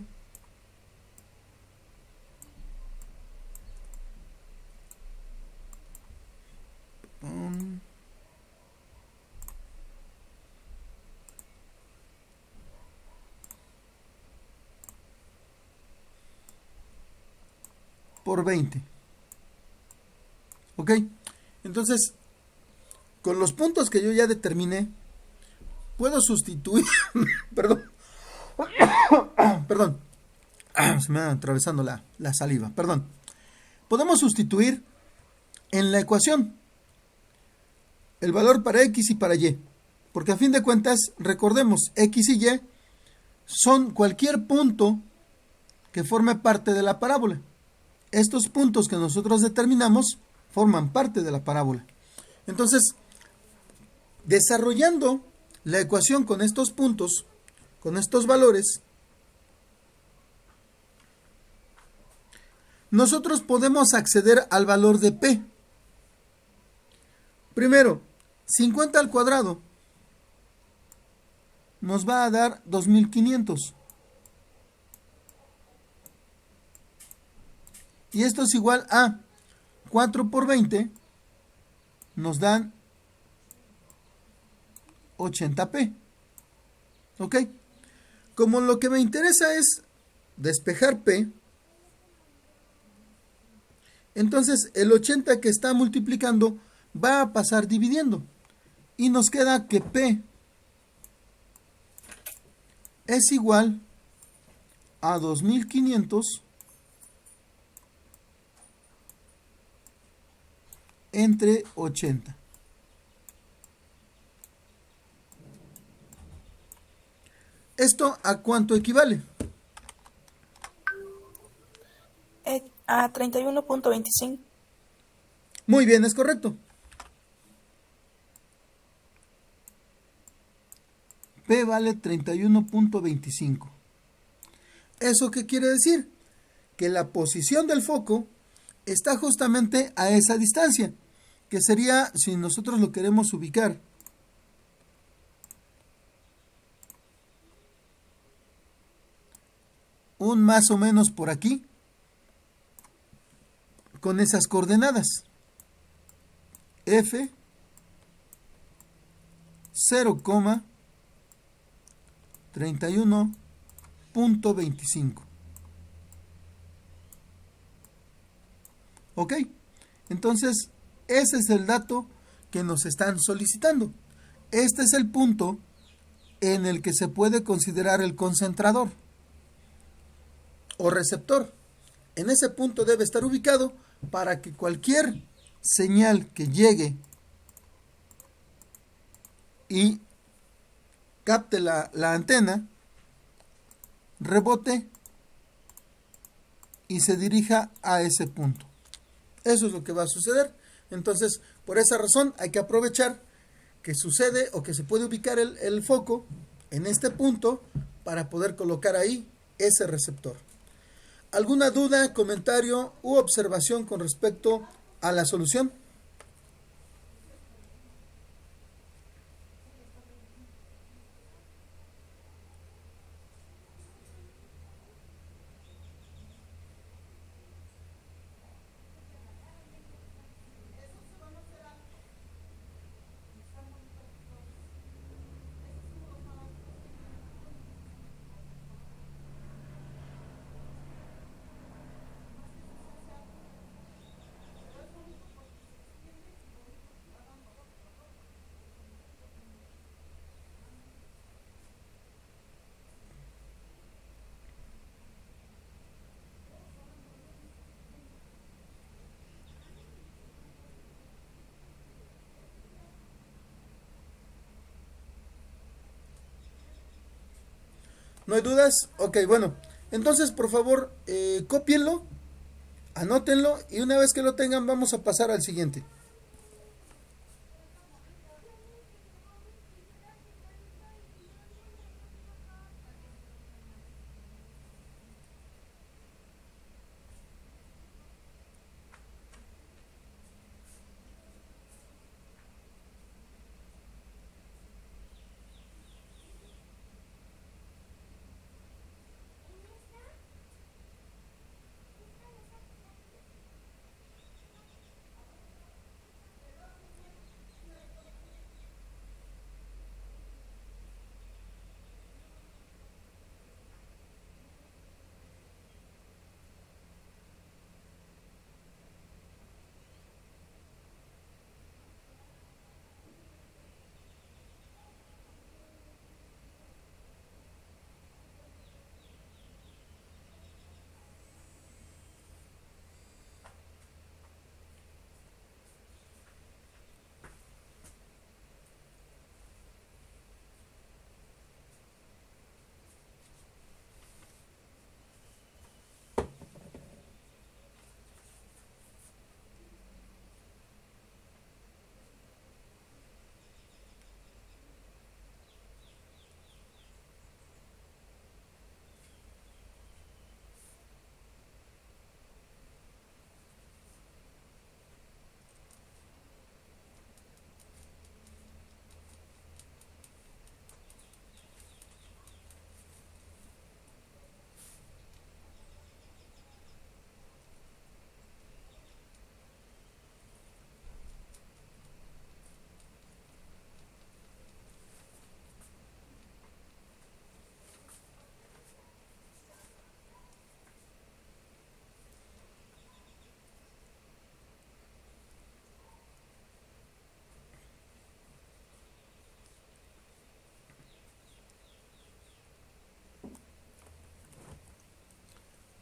por 20. ¿Ok? Entonces, con los puntos que yo ya determiné, puedo sustituir... Perdón. Perdón. Se me va atravesando la saliva. Perdón. Podemos sustituir en la ecuación el valor para X y para Y. Porque a fin de cuentas, recordemos, X y Y son cualquier punto que forme parte de la parábola. Estos puntos que nosotros determinamos forman parte de la parábola. Entonces, desarrollando la ecuación con estos puntos, con estos valores, nosotros podemos acceder al valor de P. Primero, 50 al cuadrado nos va a dar 2500. Y esto es igual a 4 por 20 nos dan 80p. ¿Ok? Como lo que me interesa es despejar p, entonces el 80 que está multiplicando va a pasar dividiendo. Y nos queda que p es igual a 2500 entre 80. ¿Esto a cuánto equivale? A 31,25. Muy bien, es correcto. P vale 31,25. ¿Eso qué quiere decir? que la posición del foco está justamente a esa distancia, que sería, si nosotros lo queremos ubicar, un más o menos por aquí, con esas coordenadas. F 0,31.25. ¿Ok? Entonces, ese es el dato que nos están solicitando. Este es el punto en el que se puede considerar el concentrador o receptor. En ese punto debe estar ubicado para que cualquier señal que llegue y capte la antena, rebote y se dirija a ese punto. Eso es lo que va a suceder. Entonces, por esa razón hay que aprovechar que sucede o que se puede ubicar el foco en este punto para poder colocar ahí ese receptor. ¿Alguna duda, comentario u observación con respecto a la solución? ¿No hay dudas? Ok, bueno. Entonces, por favor, cópienlo, anótenlo y una vez que lo tengan vamos a pasar al siguiente.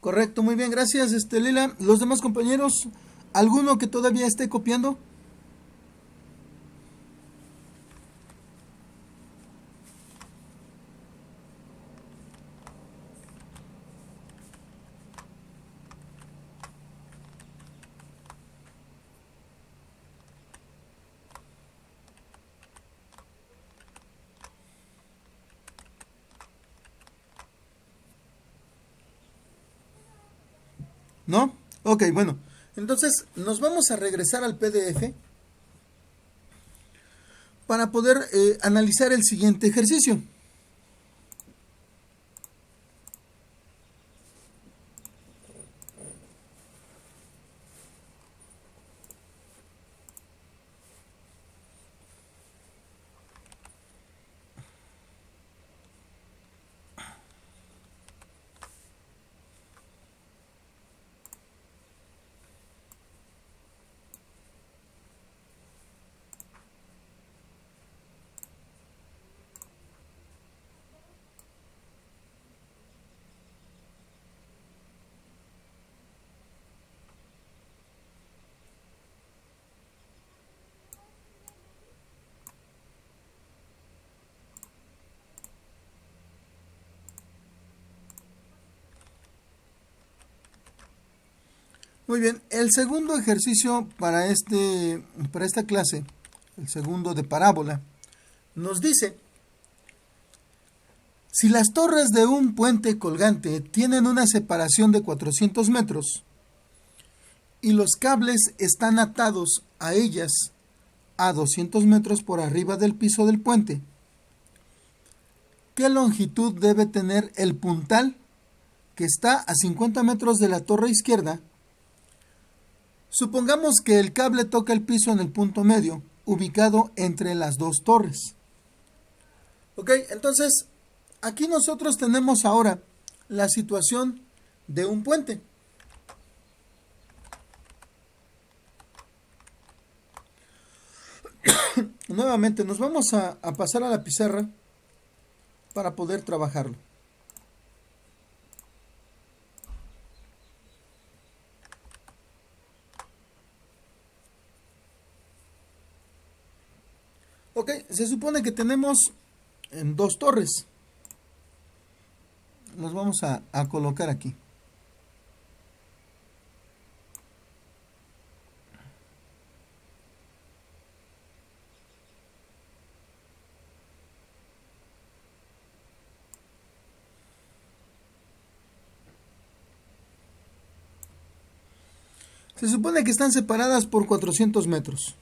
Correcto, muy bien, gracias, Lila. Los demás compañeros, ¿alguno que todavía esté copiando? ¿No? Ok, bueno. Entonces nos vamos a regresar al PDF para poder analizar el siguiente ejercicio. Muy bien, el segundo ejercicio para esta clase, el segundo de parábola, nos dice: si las torres de un puente colgante tienen una separación de 400 metros y los cables están atados a ellas a 200 metros por arriba del piso del puente, ¿qué longitud debe tener el puntal que está a 50 metros de la torre izquierda? Supongamos que el cable toca el piso en el punto medio, ubicado entre las dos torres. Ok, entonces aquí nosotros tenemos ahora la situación de un puente. Nuevamente nos vamos a pasar a la pizarra para poder trabajarlo. Ok, se supone que tenemos dos torres. Los vamos a colocar aquí. Se supone que están separadas por 400 metros.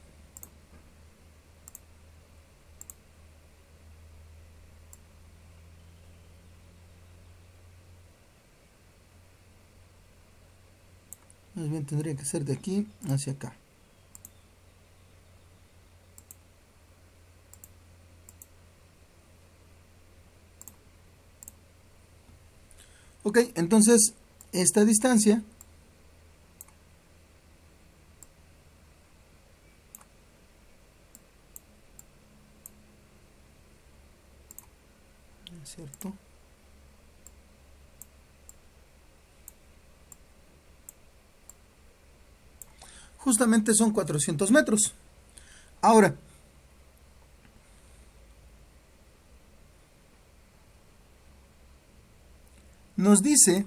Más bien tendría que ser de aquí hacia acá. Ok, entonces esta distancia ¿cierto? Justamente son 400 metros. Ahora, nos dice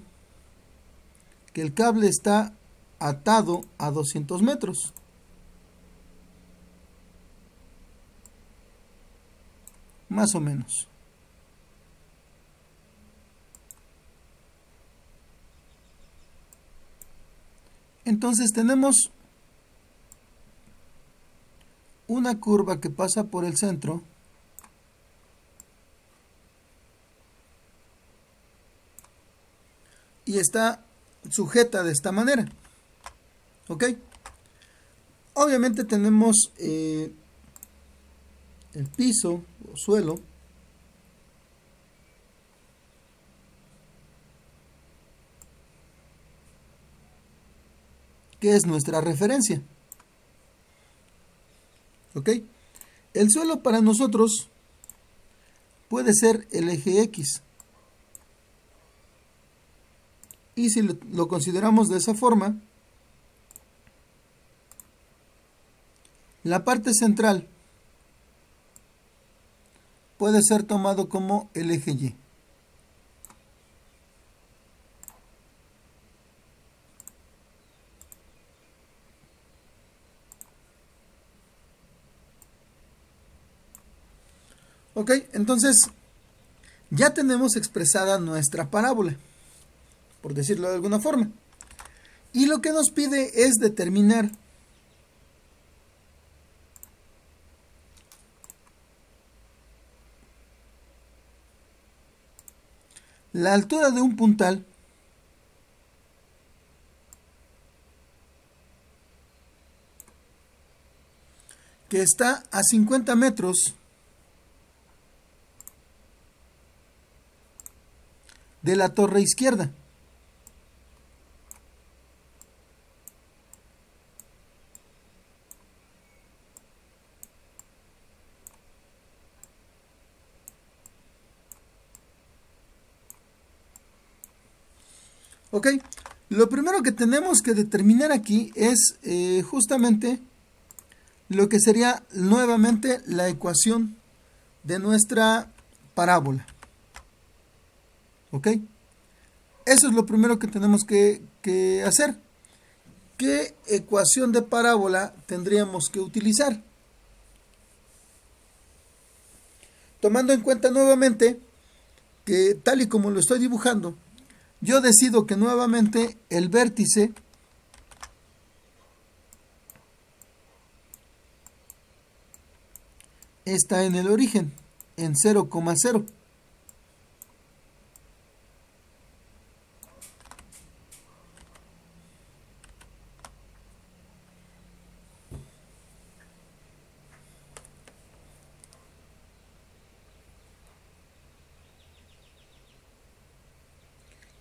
que el cable está atado a 200 metros. Más o menos. Entonces tenemos una curva que pasa por el centro y está sujeta de esta manera. ¿Ok? Obviamente tenemos el piso o suelo que es nuestra referencia. ¿Ok? El suelo para nosotros puede ser el eje X. Y si lo consideramos de esa forma, la parte central puede ser tomado como el eje Y. Ok, entonces ya tenemos expresada nuestra parábola, por decirlo de alguna forma. Y lo que nos pide es determinar la altura de un puntal que está a 50 metros de la torre izquierda. Ok, lo primero que tenemos que determinar aquí es justamente lo que sería nuevamente la ecuación de nuestra parábola. ¿Ok? Eso es lo primero que tenemos que hacer. ¿Qué ecuación de parábola tendríamos que utilizar? Tomando en cuenta nuevamente que tal y como lo estoy dibujando, yo decido que nuevamente el vértice está en el origen, en 0,0.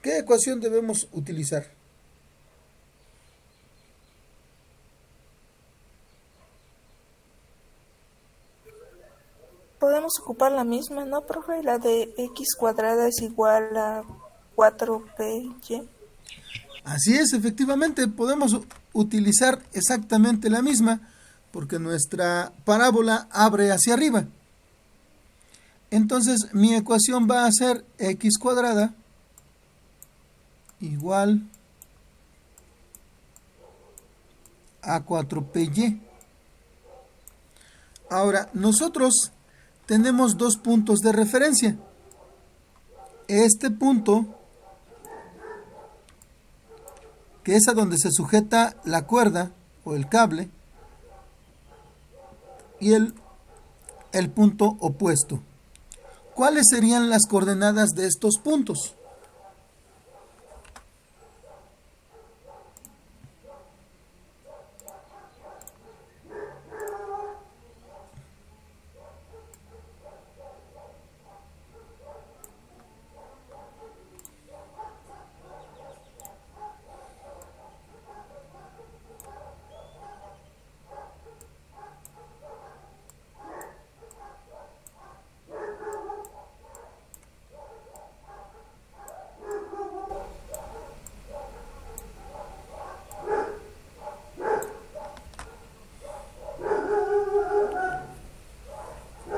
¿Qué ecuación debemos utilizar? Podemos ocupar la misma, ¿no, profe? La de x cuadrada es igual a 4py. Así es, efectivamente, podemos utilizar exactamente la misma, porque nuestra parábola abre hacia arriba. Entonces, mi ecuación va a ser x cuadrada igual a 4py. Ahora, nosotros tenemos dos puntos de referencia. Este punto, que es a donde se sujeta la cuerda o el cable, y el punto opuesto. ¿Cuáles serían las coordenadas de estos puntos?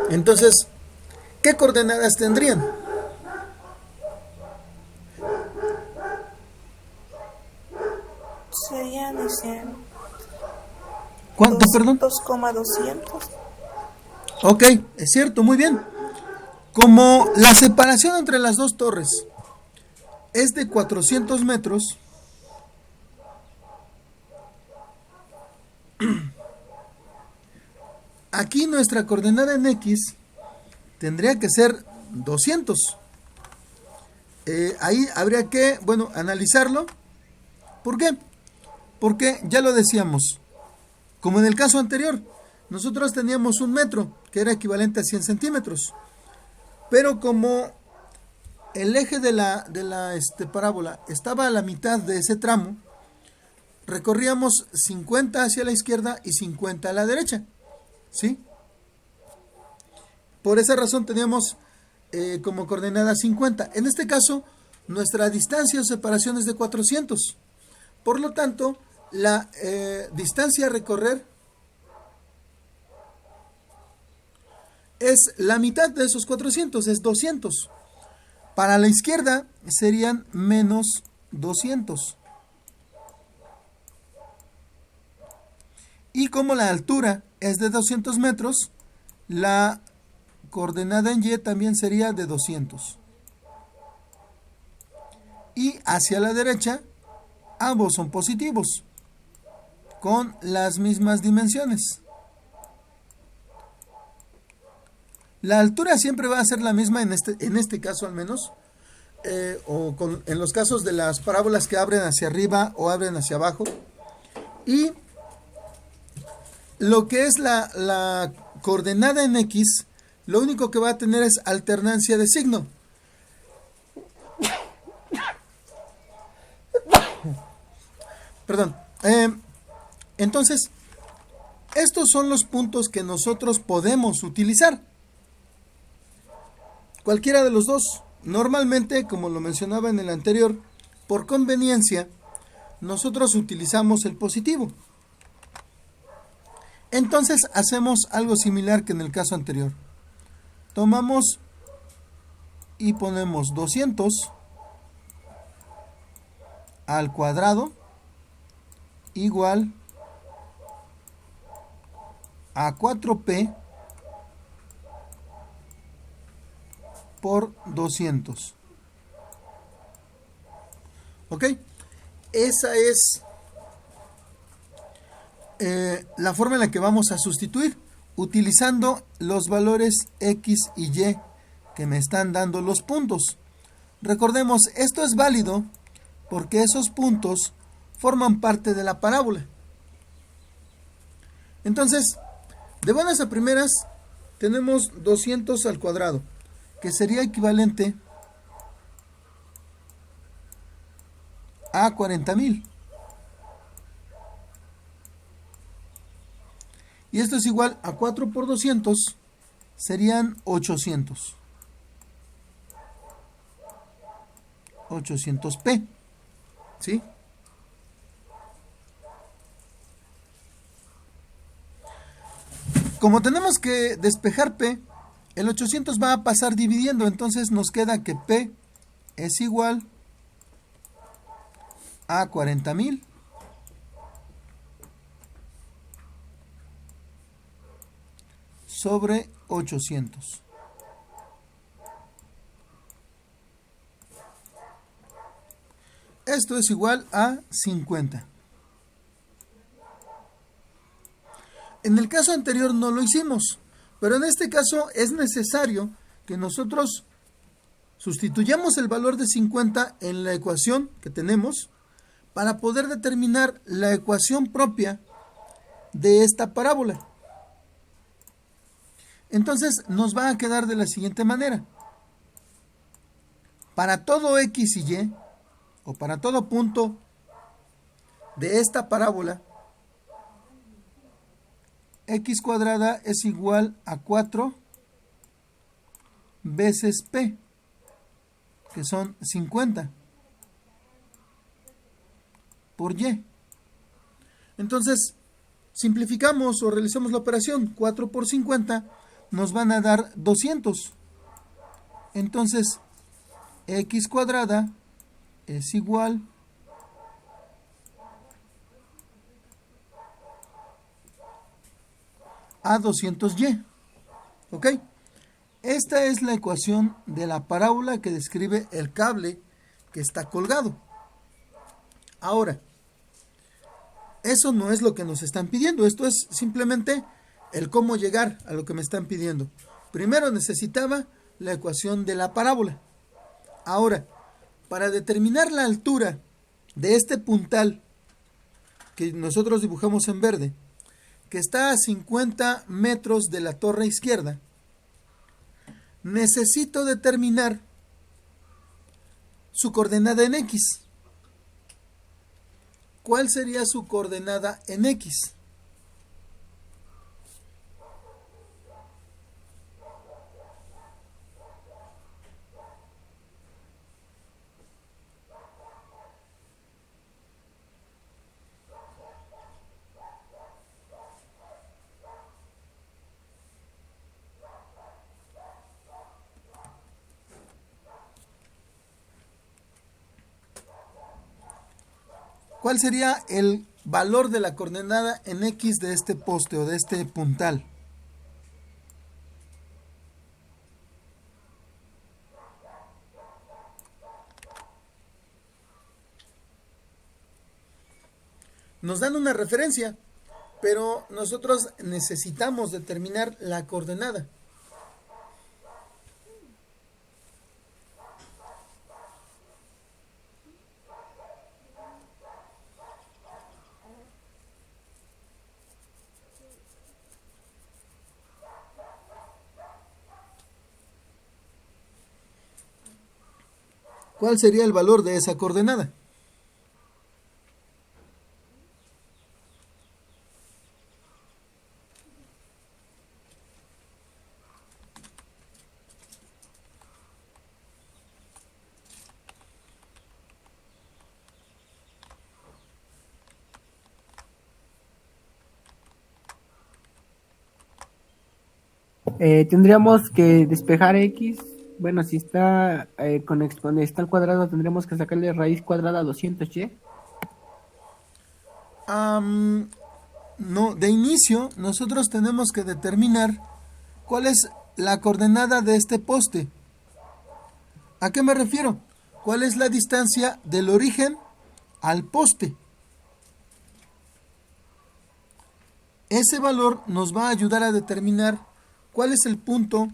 Entonces, ¿qué coordenadas tendrían? Serían ¿Cuánto, perdón? 2,200. Ok, es cierto, muy bien. Como la separación entre las dos torres es de 400 metros, aquí nuestra coordenada en X tendría que ser 200. Ahí habría que, bueno, analizarlo. ¿Por qué? Porque ya lo decíamos, como en el caso anterior, nosotros teníamos 1 metro, que era equivalente a 100 centímetros. Pero como el eje de la parábola estaba a la mitad de ese tramo, recorríamos 50 hacia la izquierda y 50 a la derecha. ¿Sí? Por esa razón teníamos como coordenada 50. En este caso, nuestra distancia o separación es de 400. Por lo tanto, la distancia a recorrer es la mitad de esos 400, es 200. Para la izquierda serían menos 200. Y como la altura es de 200 metros, la coordenada en Y también sería de 200. Y hacia la derecha ambos son positivos, con las mismas dimensiones. La altura siempre va a ser la misma en este caso al menos, en los casos de las parábolas que abren hacia arriba o abren hacia abajo. Y lo que es la coordenada en X, lo único que va a tener es alternancia de signo. Perdón. Entonces, estos son los puntos que nosotros podemos utilizar. Cualquiera de los dos. Normalmente, como lo mencionaba en el anterior, por conveniencia, nosotros utilizamos el positivo. Entonces, hacemos algo similar que en el caso anterior. Tomamos y ponemos 200 al cuadrado igual a 4p por 200. ¿Ok? Esa es la forma en la que vamos a sustituir, utilizando los valores X y Y que me están dando los puntos. Recordemos, esto es válido porque esos puntos forman parte de la parábola. Entonces, de buenas a primeras, tenemos 200 al cuadrado, que sería equivalente a 40,000. Y esto es igual a 4 por 200, serían 800. 800p. ¿Sí? Como tenemos que despejar p, el 800 va a pasar dividiendo, entonces nos queda que p es igual a 40,000 sobre 800. Esto es igual a 50. En el caso anterior no lo hicimos, pero en este caso es necesario que nosotros sustituyamos el valor de 50 en la ecuación que tenemos para poder determinar la ecuación propia de esta parábola. Entonces nos va a quedar de la siguiente manera. Para todo X y Y, o para todo punto de esta parábola, X cuadrada es igual a 4 veces P, que son 50, por Y. Entonces, simplificamos o realizamos la operación. 4 por 50 nos van a dar 200. Entonces, X cuadrada es igual a 200y. ¿Ok? Esta es la ecuación de la parábola que describe el cable que está colgado. Ahora, eso no es lo que nos están pidiendo. Esto es simplemente el cómo llegar a lo que me están pidiendo. Primero necesitaba la ecuación de la parábola. Ahora, para determinar la altura de este puntal que nosotros dibujamos en verde, que está a 50 metros de la torre izquierda, necesito determinar su coordenada en X. ¿Cuál sería su coordenada en X? ¿Cuál sería el valor de la coordenada en X de este poste o de este puntal? Nos dan una referencia, pero nosotros necesitamos determinar la coordenada. ¿Cuál sería el valor de esa coordenada? Tendríamos que despejar X. Bueno, si está con está al cuadrado, tendríamos que sacarle raíz cuadrada a 200y. No, de inicio nosotros tenemos que determinar cuál es la coordenada de este poste. ¿A qué me refiero? ¿Cuál es la distancia del origen al poste? Ese valor nos va a ayudar a determinar cuál es el punto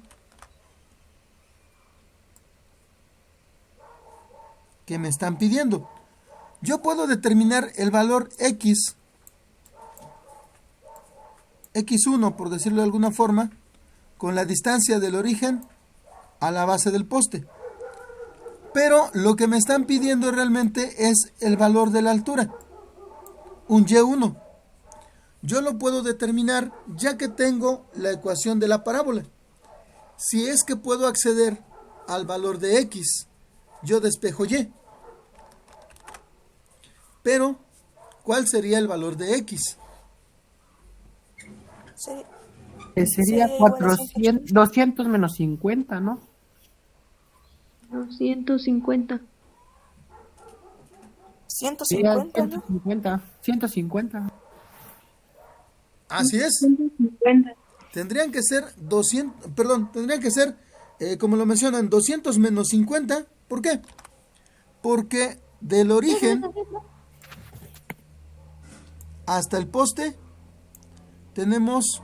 que me están pidiendo. Yo puedo determinar el valor x1 por decirlo de alguna forma, con la distancia del origen a la base del poste. Pero lo que me están pidiendo realmente es el valor de la altura, un y1. Yo lo puedo determinar ya que tengo la ecuación de la parábola. Si es que puedo acceder al valor de x, yo despejo y. Pero, ¿cuál sería el valor de x? Sí. Sería Sería igual a 200 menos 50, ¿no? 250. Sería 150, ¿no? 150. Así es. 150. Tendrían que ser como lo mencionan, 200 menos 50. ¿Por qué? Porque del origen hasta el poste tenemos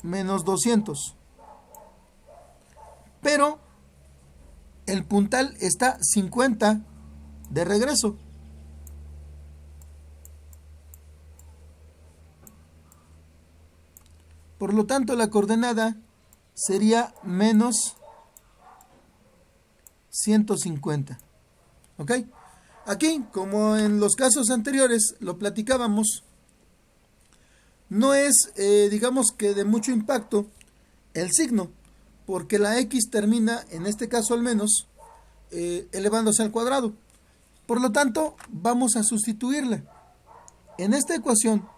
menos 200. Pero el puntal está 50 de regreso. Por lo tanto, la coordenada sería menos 150. ¿Ok? Aquí, como en los casos anteriores lo platicábamos, no es, digamos que de mucho impacto el signo, porque la x termina, en este caso al menos, elevándose al cuadrado. Por lo tanto, vamos a sustituirla. En esta ecuación,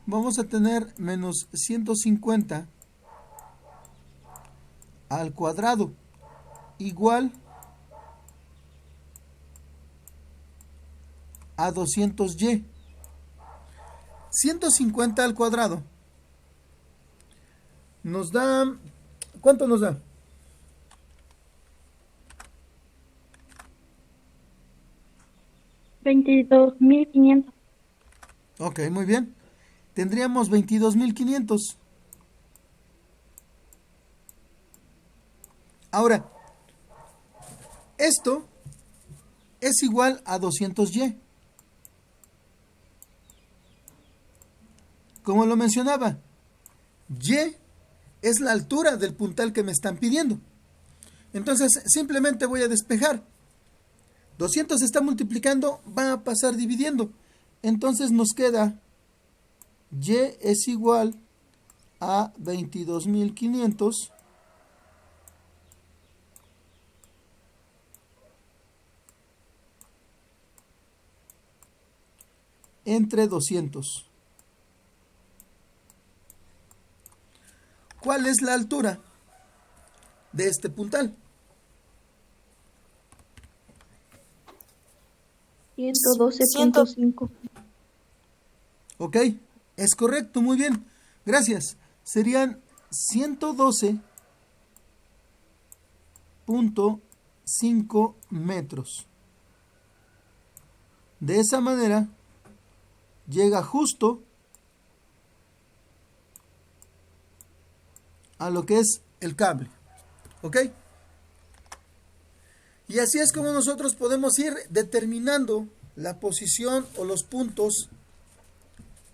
vamos a tener menos 150 al cuadrado igual a 200y. 150 al cuadrado nos da... ¿Cuánto nos da? $22,500. Ok, muy bien. Tendríamos 22.500. Ahora, esto es igual a 200y. Como lo mencionaba, y es la altura del puntal que me están pidiendo. Entonces, simplemente voy a despejar. 200 se está multiplicando, va a pasar dividiendo. Entonces nos queda y es igual a 22.500 entre 200. ¿Cuál es la altura de este puntal? 112.5. Ok, es correcto, muy bien. Gracias. Serían 112.5 5 metros. De esa manera llega justo a lo que es el cable. ¿Ok? Y así es como nosotros podemos ir determinando la posición o los puntos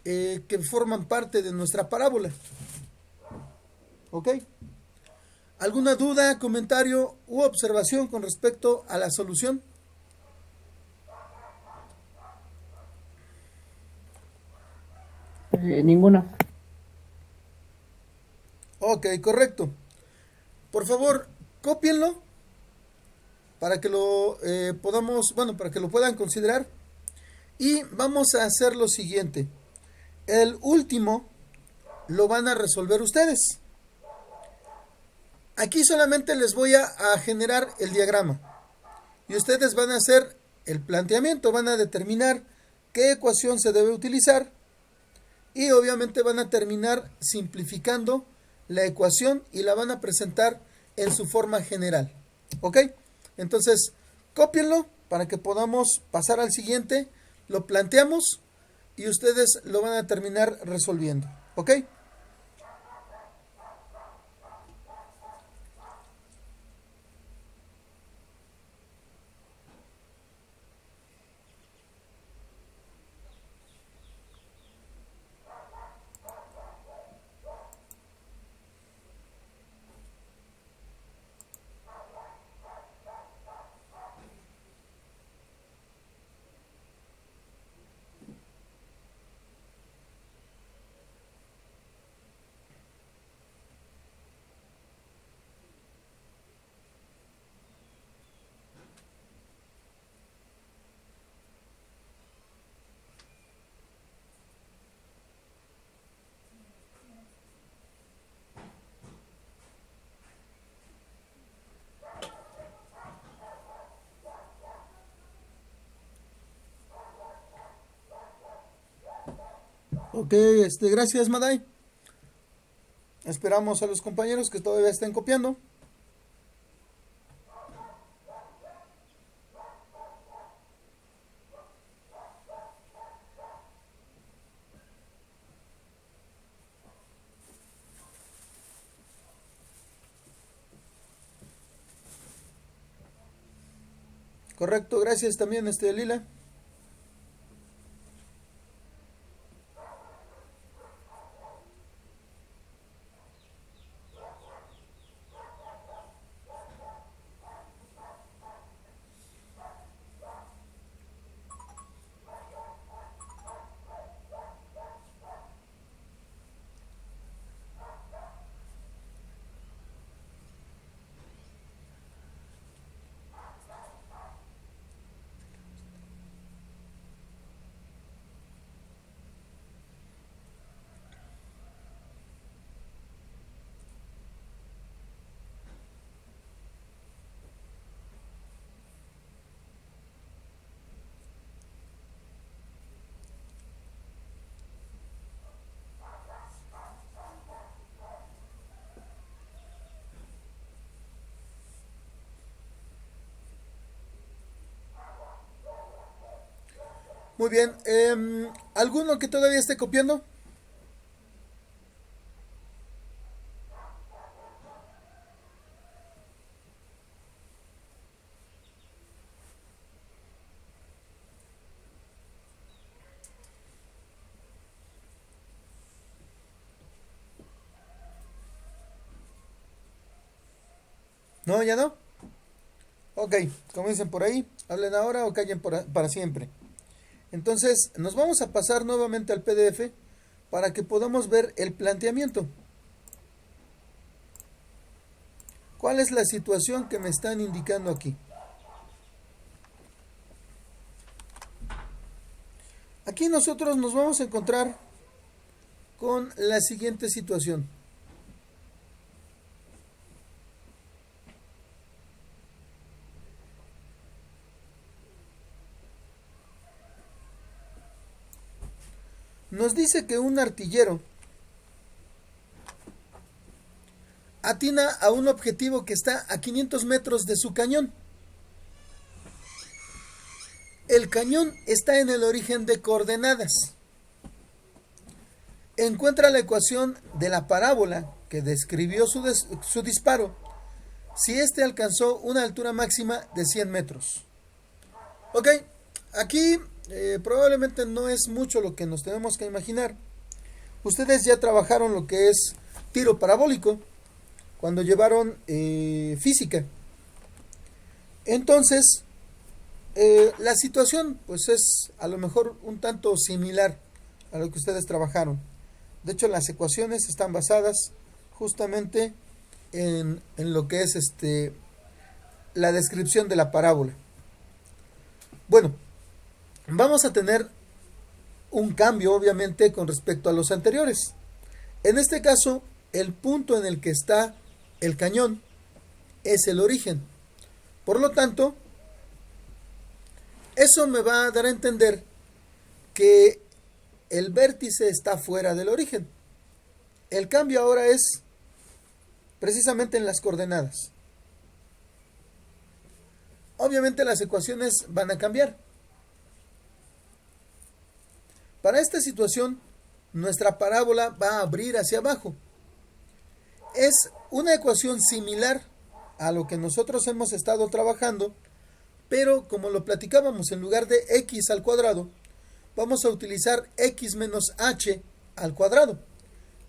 que forman parte de nuestra parábola. ¿Ok? ¿Alguna duda, comentario u observación con respecto a la solución? Ninguna. Ok, correcto. Por favor, cópienlo para que lo para que lo puedan considerar. Y vamos a hacer lo siguiente. El último lo van a resolver ustedes. Aquí solamente les voy a generar el diagrama. Y ustedes van a hacer el planteamiento, van a determinar qué ecuación se debe utilizar. Y obviamente van a terminar simplificando la ecuación y la van a presentar en su forma general. ¿Ok? Entonces, cópienlo para que podamos pasar al siguiente. Lo planteamos y ustedes lo van a terminar resolviendo. ¿Ok? Ok, gracias, Maday. Esperamos a los compañeros que todavía estén copiando. Correcto, gracias también, Lila. Muy bien, ¿alguno que todavía esté copiando? ¿No? ¿Ya no? Ok, comiencen por ahí, hablen ahora o callen para siempre. Entonces, nos vamos a pasar nuevamente al PDF para que podamos ver el planteamiento. ¿Cuál es la situación que me están indicando aquí? Aquí nosotros nos vamos a encontrar con la siguiente situación. Nos dice que un artillero atina a un objetivo que está a 500 metros de su cañón. el cañón está en el origen de coordenadas. Encuentra la ecuación de la parábola que describió su disparo si éste alcanzó una altura máxima de 100 metros. Ok, aquí probablemente no es mucho lo que nos tenemos que imaginar. Ustedes ya trabajaron lo que es tiro parabólico cuando llevaron física. Entonces, la situación pues es a lo mejor un tanto similar a lo que ustedes trabajaron. De hecho, las ecuaciones están basadas justamente en lo que es la descripción de la parábola. Bueno, vamos a tener un cambio obviamente con respecto a los anteriores. En este caso, el punto en el que está el cañón es el origen. Por lo tanto, eso me va a dar a entender que el vértice está fuera del origen. El cambio ahora es precisamente en las coordenadas. Obviamente las ecuaciones van a cambiar. Para esta situación, nuestra parábola va a abrir hacia abajo. Es una ecuación similar a lo que nosotros hemos estado trabajando, pero como lo platicábamos, en lugar de x al cuadrado, vamos a utilizar x menos h al cuadrado.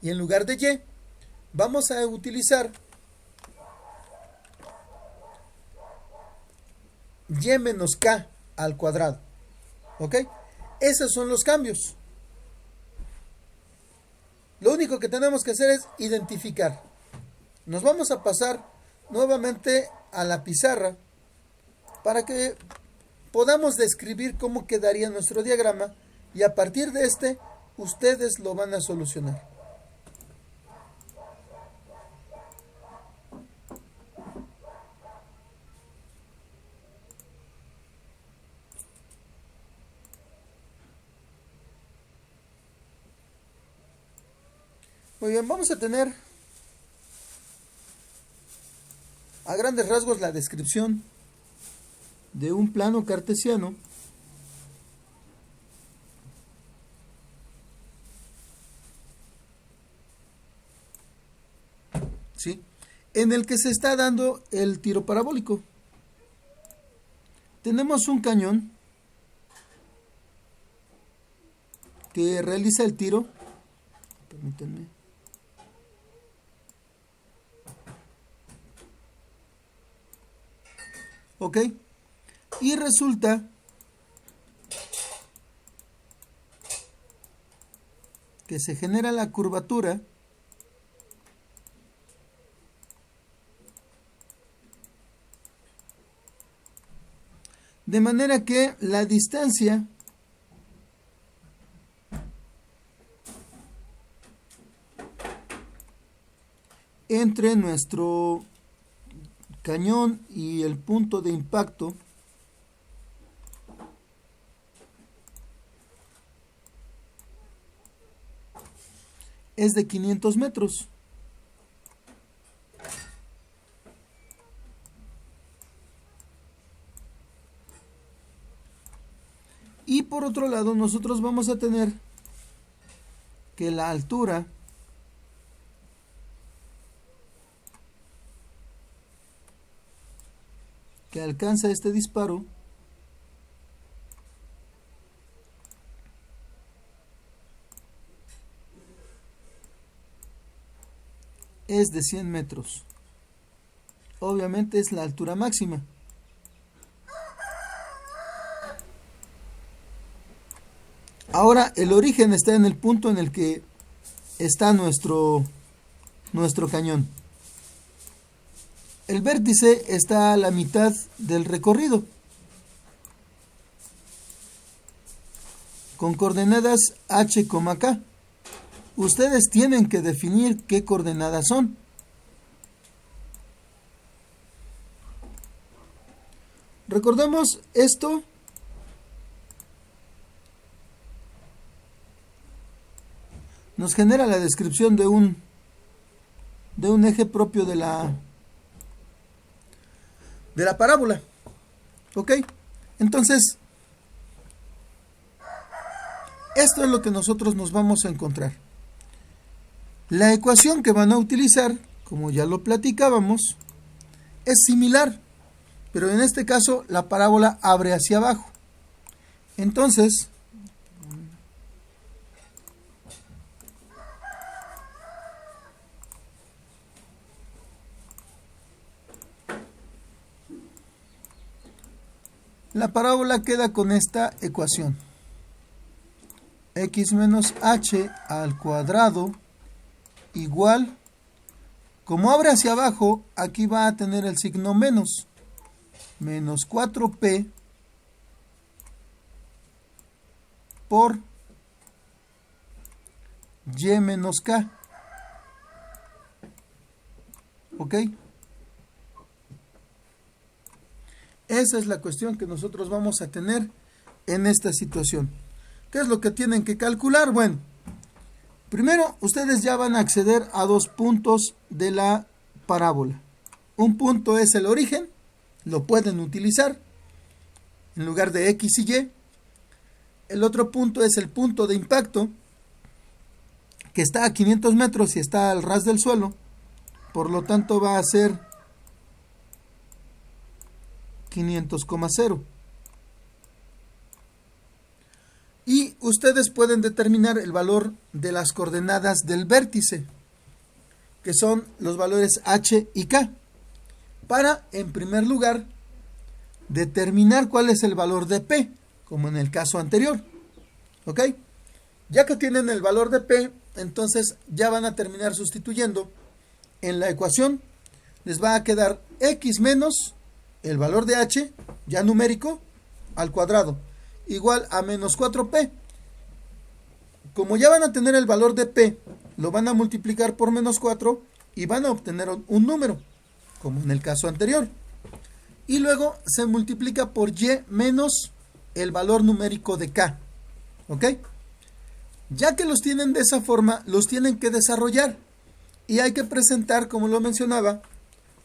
Y en lugar de y, vamos a utilizar y menos k al cuadrado. ¿Ok? Esos son los cambios. Lo único que tenemos que hacer es identificar. Nos vamos a pasar nuevamente a la pizarra para que podamos describir cómo quedaría nuestro diagrama y a partir de ustedes lo van a solucionar. Muy bien, vamos a tener a grandes rasgos la descripción de un plano cartesiano ¿sí? En el que se está dando el tiro parabólico. Tenemos un cañón que realiza el tiro. Permítanme. Ok, y resulta que se genera la curvatura de manera que la distancia entre nuestro cañón y el punto de impacto es de 500 metros. Y por otro lado, nosotros vamos a tener que la altura que alcanza este disparo es de 100 metros. Obviamente es la altura máxima. Ahora el origen está en el punto en el que está nuestro cañón. El vértice está a la mitad del recorrido, con coordenadas h, k. Ustedes tienen que definir qué coordenadas son. Recordemos esto. Nos genera la descripción de un eje propio de la parábola. ¿Ok? Entonces, Esto es lo que nosotros nos vamos a encontrar. La ecuación que van a utilizar, como ya lo platicábamos, es similar, pero en este caso la parábola abre hacia abajo. Entonces, la parábola queda con esta ecuación. X menos h al cuadrado igual, como abre hacia abajo, aquí va a tener el signo menos 4p por y menos k. ¿Ok? Esa es la cuestión que nosotros vamos a tener en esta situación. ¿Qué es lo que tienen que calcular? Bueno, primero ustedes ya van a acceder a dos puntos de la parábola. Un punto es el origen, lo pueden utilizar en lugar de X y Y. El otro punto es el punto de impacto, que está a 500 metros y está al ras del suelo. Por lo tanto va a ser 500,0. Y ustedes pueden determinar el valor de las coordenadas del vértice, que son los valores h y k, para, en primer lugar, determinar cuál es el valor de p, como en el caso anterior. ¿Ok? Ya que tienen el valor de p, entonces ya van a terminar sustituyendo en la ecuación. Les va a quedar x menos el valor de h, ya numérico, al cuadrado, igual a menos 4p. Como ya van a tener el valor de p, lo van a multiplicar por menos 4 y van a obtener un número, como en el caso anterior. Y luego se multiplica por y menos el valor numérico de k. ¿Ok? Ya que los tienen de esa forma, los tienen que desarrollar. Y hay que presentar, como lo mencionaba,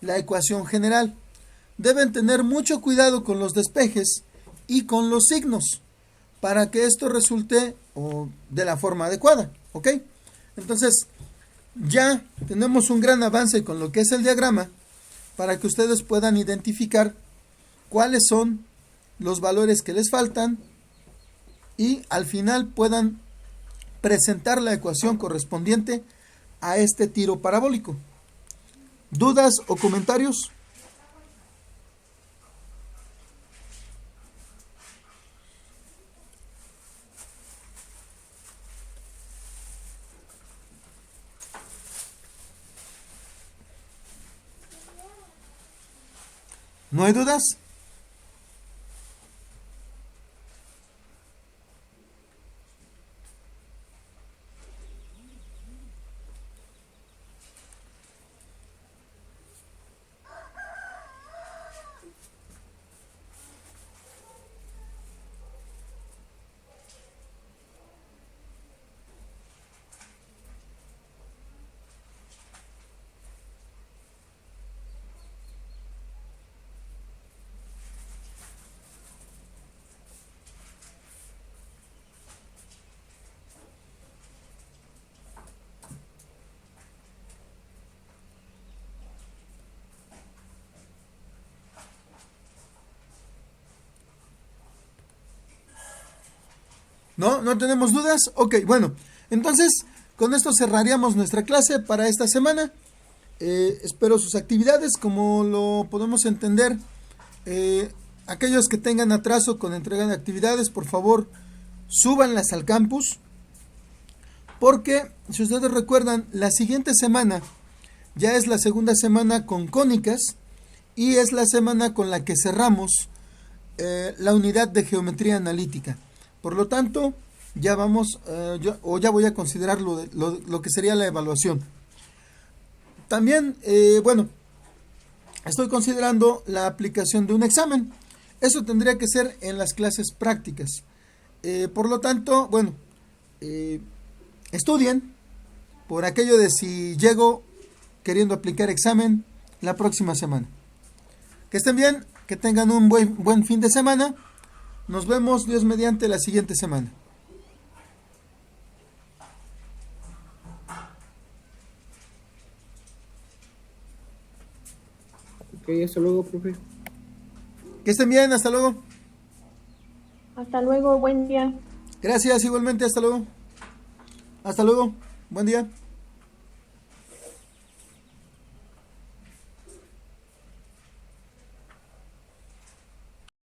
la ecuación general. Deben tener mucho cuidado con los despejes y con los signos para que esto resulte de la forma adecuada. ¿Ok? Entonces, ya tenemos un gran avance con lo que es el diagrama para que ustedes puedan identificar cuáles son los valores que les faltan y al final puedan presentar la ecuación correspondiente a este tiro parabólico. ¿Dudas o comentarios? ¿No hay dudas? ¿No? ¿No tenemos dudas? Ok, bueno, entonces con esto cerraríamos nuestra clase para esta semana. Espero sus actividades, como lo podemos entender. Aquellos que tengan atraso con entrega de actividades, por favor, súbanlas al campus. Porque, si ustedes recuerdan, la siguiente semana ya es la segunda semana con cónicas y es la semana con la que cerramos la unidad de geometría analítica. Por lo tanto, ya vamos, ya voy a considerar lo que sería la evaluación. También, bueno, estoy considerando la aplicación de un examen. Eso tendría que ser en las clases prácticas. Por lo tanto, bueno, estudien por aquello de si llego queriendo aplicar examen la próxima semana. Que estén bien, que tengan un buen fin de semana. Nos vemos, Dios mediante, la siguiente semana. Ok, hasta luego, profe. Que estén bien, hasta luego. Hasta luego, buen día. Gracias, igualmente, hasta luego. Hasta luego, buen día.